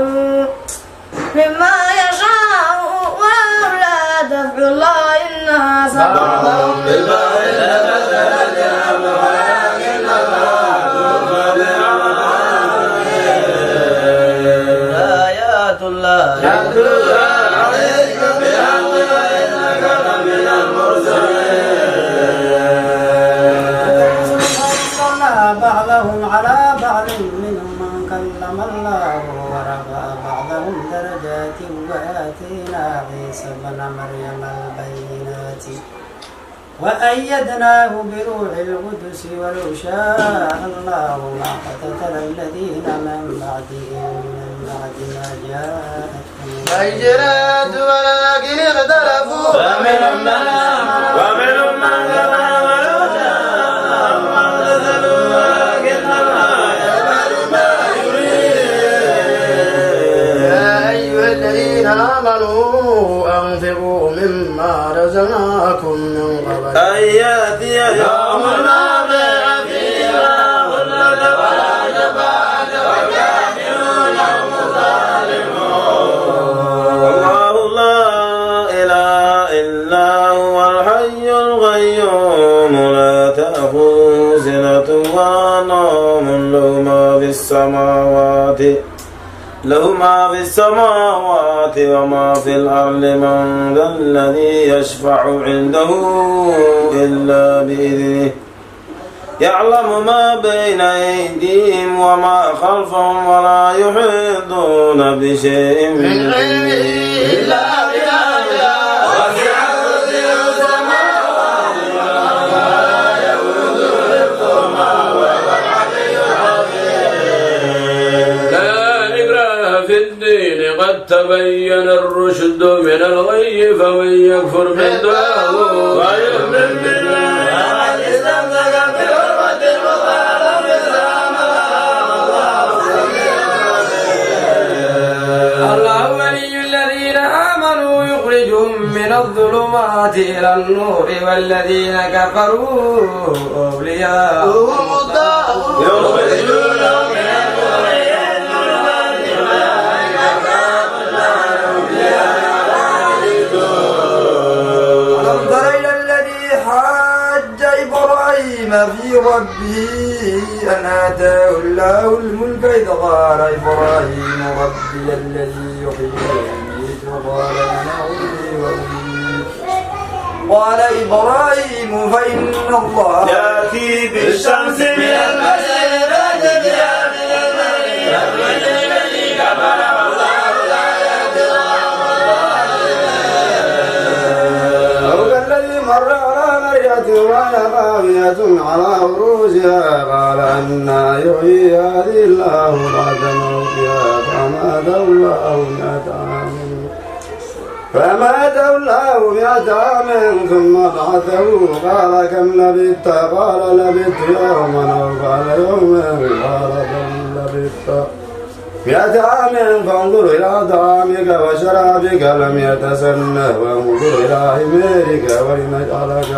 مما يشاء ولولا دفع الله الناس بعضهم ببعض آيات الله عليك بالحق وإنك لمن المرسلين فضلنا بعضهم على بعض منهم من كلم الله ورفع بعضهم درجات وآتينا عيسى ابن مريم البينات وأيدناه بروح القدس ولو شاء الله ما قتل الذين من بعدهم من بعد ما جاءتهم بينات ولكن اختلفوا فمنهم من آمن ومنهم من كفر ولو شاء الله ما اقتتلوا ولكن الله يفعل ما يريد يا أيها الذين آمنوا أنفقوا مما رزقناكم من قبل أن يأتي يوم لا بيع فيه ولا خلة ولا شفاعة والكافرون هم الظالمون الله لا إله إلا هو الحي القيوم لا تأخذه سنة ولا نوم له ما في السماوات وما في الأرض من ذا الذي يشفع عنده إلا بإذنه يعلم ما بين أيديهم وما خلفهم ولا يحيطون بشيء من علمه إلا بما شاء وسع كرسيه السماوات والأرض ولا يؤوده حفظهما وهو العلي العظيم لا إكراه في الدين قد تبين الرشد من الغي فمن يكفر بالله ويؤمن بالله فقد استمسك بالعروة الوثقى لا انفصام لها الله ولي الذين آمنوا يخرجهم من الظلمات إلى النور والذين كفروا أولياءهم الطاغوت يخرجونهم من النور إلى الظلمات أولئك أصحاب النار هم فيها خالدون ألم تر إلى الذي حاج إبراهيم في ربه أن آتاه الله الملك إذ قال إبراهيم ربي الذي يحيي ويميت قال أنا أحيي وأميت قال إبراهيم فإن الله يأتي بالشمس من المشرق بها من المغرب الذي كفر والله لا يهدي أو كالذي مر على قرية وهي خاوية على عروشها قال أنى يحيي هذه الله بعد موتها فماته الله 100 عام ثم بعثه قال كم لبثت قال لبثت يوما أو قال يوما قال بل لبثت 100 عام فانظر إلى طعامك وشرابك لم يتسنه وانظر إلى حميرك ولنجعلك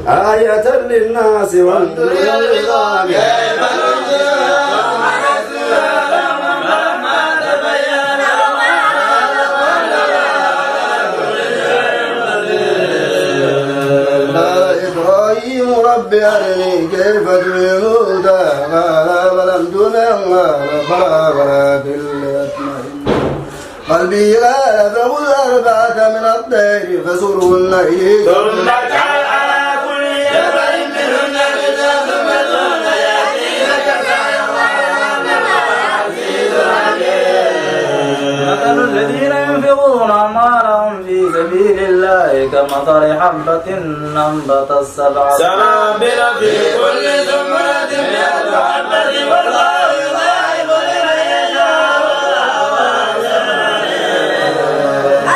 آية للناس وانظر إلى العظام كيف ننشرها رب أرني كيف تحيي الموتى قال فلم تنم قال ولكن ليطمئن قلبي قال فخذ 4 من الطير فصرهن إليك ثم اجعل على كل جبل منهن جزءا ثم ادعهن يأتينك سعيا مثل الذين ينفقون أموالهم في سبيل الله كمثل حبة أنبتت 7 سنابل في كل سنبلة 100 حبة والله يضاعف لمن يشاء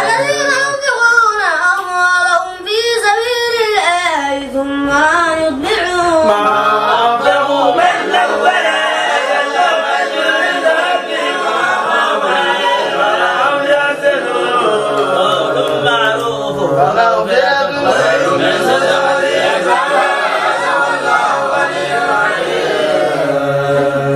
الذين ينفقون أموالهم في سبيل الله ثم يتبعون ما أنفقوا من ولا يجزون أجر عند ربهم وهم ولهم يحسنون قول معروف ومغفرة خير من صدقة يتبعها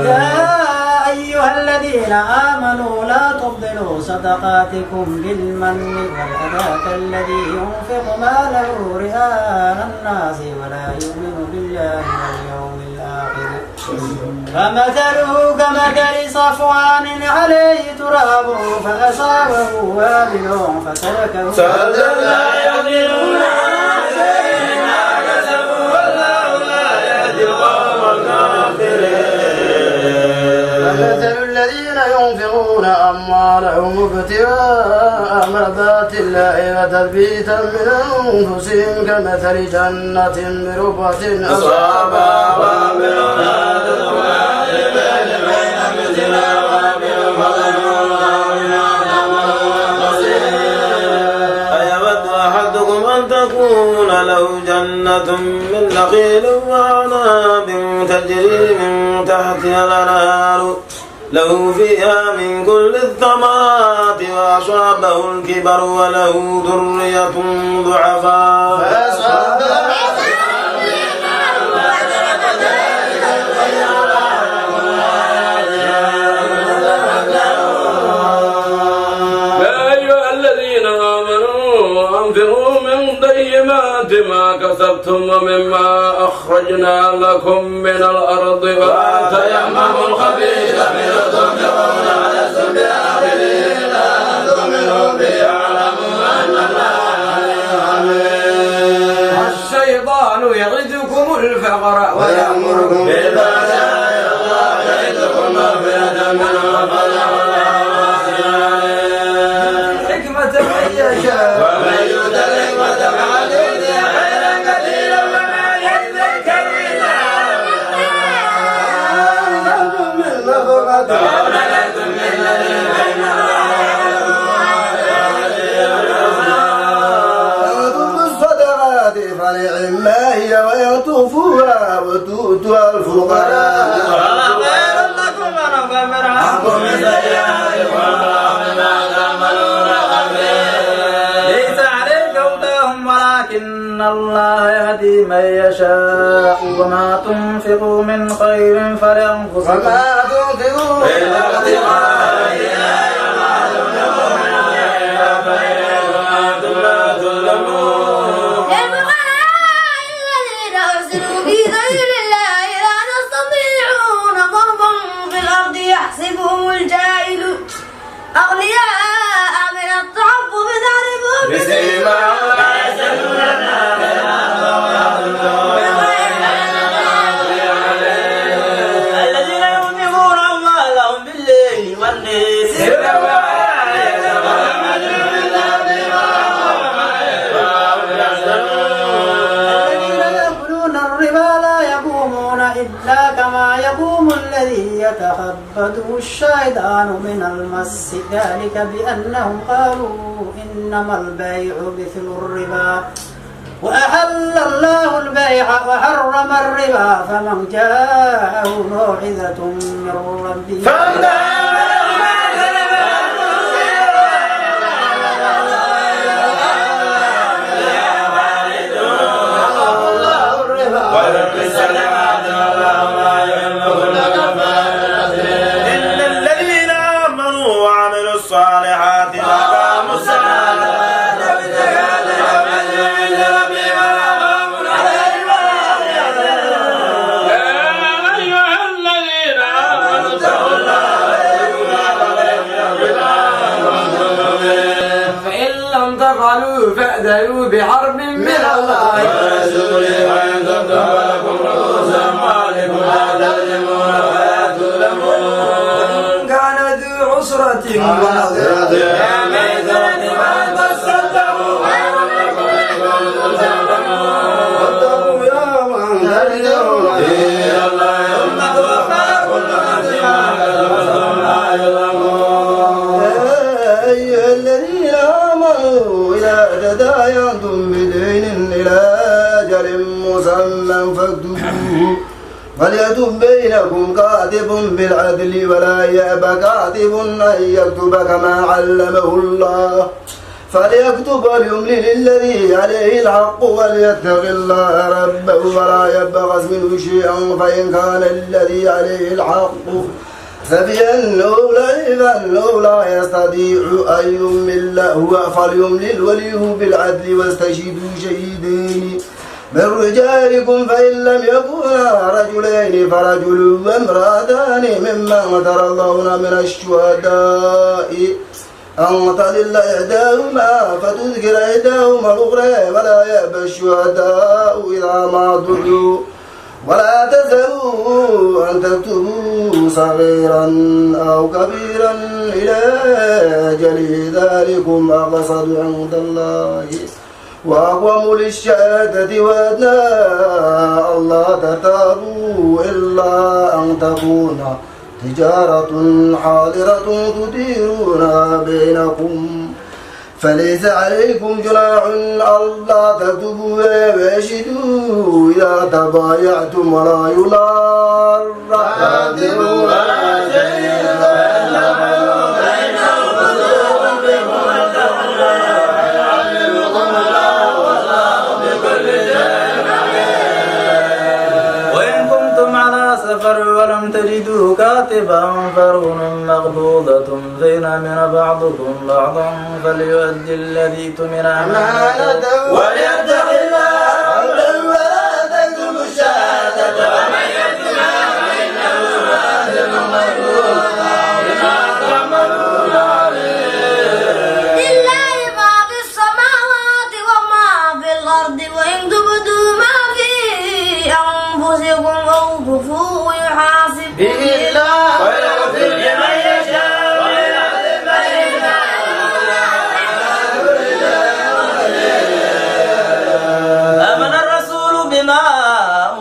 يا أيها الذين آمنوا لا تبطلوا صدقاتكم بالمن والأذى كالذي ينفق ماله رئاء الناس ولا يؤمن بالله واليوم الآخر فمثله كمثل صفوان عليه تراب فأصابه وابل فتركه سأل لا يقدرون على شيء ما كسبوا والله لا يهدي القوم الكافرين فمثل الذين ينفقون أموالهم ابتغاء مرضات الله وتثبيتا من أنفسهم كمثل جنة بربوة أصابها وابل نادر وعجبا بين مثلها وابل فضل الله أيود أحدكم أن تكون له جنة من نخيل وأعناب تجري من تحتها الأنهار له فيها من كل الثمرات وأصابه الكبر وله ذرية ضعفاء أنفقوا من طيبات ما كسبتم ومما أخرجنا لكم من الأرض ولا تيمموا الخبيث منه تنفقون ولستم بآخذه إلا أن تؤمنوا به واعلموا أن الله عليم. الشيطان يعدكم الفقر ويأمركم بالفحشاء والله يعدكم مغفرة منه وفضلا والله واسع عليم. حكمة من يشاء ومن يؤت الحكمة فقد أوتي خيرا كثيرا وما يذكر إلا من نفقة وما لكم من الذين تبدوا الصدقات فنعما هي ويطوفوها وتؤتوا الفقراء خير لكم ونكفر عنكم من سيئاتكم والله بما تعملون خبير. ليس عليك هداهم ولكن الله يهدي من يشاء وما تنفقوا من خير فلأنفسكم وما تنفقوا إلا ابتغاء إله وما تنفقوا من خير فإليكم أنتم لا تظلمون. للفقراء الذين أحسنوا في سبيل الله لا يستطيعون ضربا في الأرض يحسبهم الجاهل أغنياء من التعفف تعرفهم بسيماهم لا يسألون الناس الذي يتخبطه الشيطان من المس ذلك بأنهم قالوا إنما البيع مثل الربا وأحل الله البيع وحرم الربا فمن جاءه موعظة من ربه إن الذين آمنوا وعملوا الصالحات وأقاموا الصلاة فإن لم تفعلوا فأذنوا بحرب من الله ورسوله وإن تبتم فلكم رؤوس أموالكم لا تظلمون ولا تظلمون. وإن كان ذو عسرة ونظرة يا ميسرة ما تصدقوا خير لكم إن كنتم تعلمون. واتقوا يوما ترجعون إلى الله ثم توفى كل نفس ما كسبت وهم لا يظلمون. يا أيها الذين آمنوا إذا تداينتم بدين إلى أجل مسمى فاكتبوه فليكتب بينكم كاتب بالعدل ولا يأبى كاتب أن يكتب كما علمه الله فليكتب وليملل الذي عليه الحق وليتق الله ربه ولا يبخس منه شيئا فإن كان الذي عليه الحق فبأنه لا يستطيع أن يمل هو فليملل وليه بالعدل واستشهدوا شهيدين من رجالكم فإن لم يكونا رجلين فرجل وامرأتان ممن ترضون من الشهداء أن تضل إحداهما فتذكر إحداهما الأخرى ولا يأبى الشهداء إذا ما دعوا ولا تسألوا أن تكتبوا صغيرا أو كبيرا إلى أجل ذلكم أقسط عند الله وأقوم للشهادة وأدنى ألا ترتابوا إلا أن تكون تجارة حاضرة تديرونها بينكم فليس عليكم جناح ألا تكتبوا ويشهدوا إذا تبايعتم ولا يضار كاتب ولا شهيد وإن كنتم على سفر ولم تجدوا كاتبا فرهن مقبوضة زين من بعضكم بعضا فليؤدي الذي اؤتمن أمانته وليتق الله ولا تكتم الشهادة ومن يكتمها فإنه آثم مغفور بما تعملون عليه. لله ما في السماوات وما في الأرض وإن تبدوا ما في أنفسكم أو تخفوه يحاسب به الله ويغفر لمن يشاء ويعذب من يشاء. آمن الرسول بما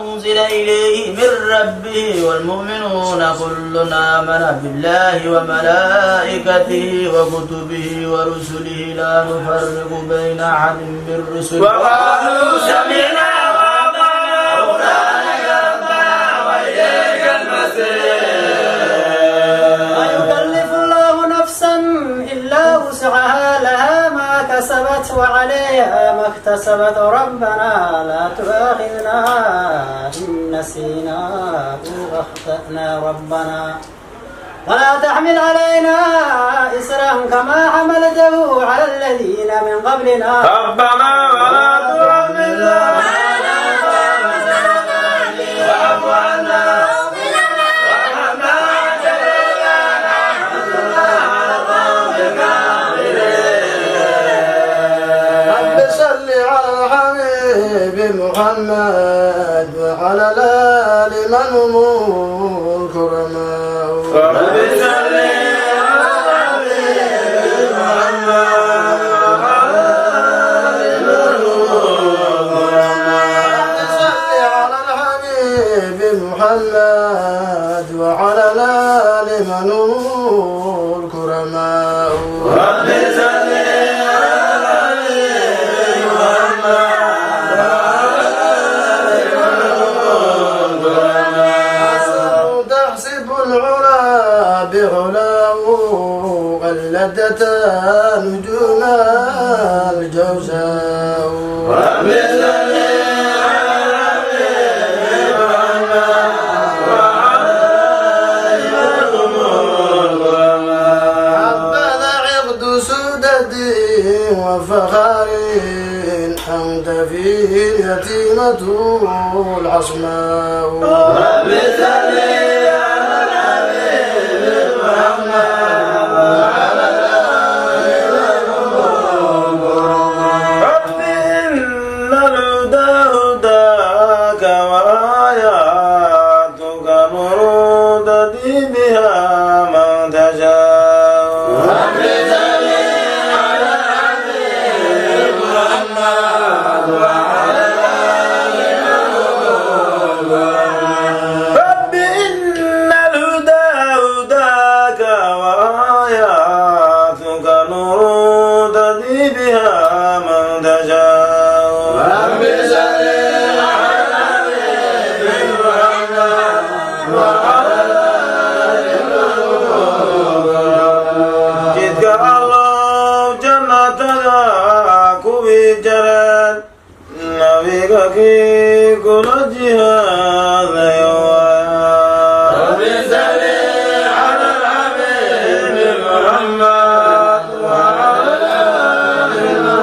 أنزل إليه من ربه والمؤمنون كل آمن بالله وملائكته وكتبه ورسله لا نفرق بين أحد من رسله وقالوا سمعنا وأطعنا غفرانك ربنا وإليك المصير. لا يكلف الله نفسا إلا وسعها لها ما كسبت وعليها ما اكتسبت ربنا لا تؤاخذنا إن نسينا أو أخطأنا ربنا ولا تحمل علينا إسرا كما حملته على الذين من قبلنا ربنا ولا تحملنا واعف عنا رب صل على حبيب محمد وعلى الآل من هم الكرماء رب صل على حبيب محمد وعلى آل من هم الكرماء صل على الحبيب محمد وعلى الآل من هم الكرماء رب صل على محمد تحسب العلا بعلاه قلدت نجوم الجوزاء رب صل وفخار أنت فيه اليتيمة العصماء رب صل على الحبيب محمد وعلى آله رب إن الهدى هداك وآياتك مرودتي بها من تشاء رب صل على الحبيب محمد وعلى رب إن الهدى هداك وآياتك نور تهدي بها من تشاء رب صل على الحبيب محمد وعلى جدك الله جنة ذاك بجرد نبيك كي كل جهاد رب صل على الحبيب محمد وعلى آله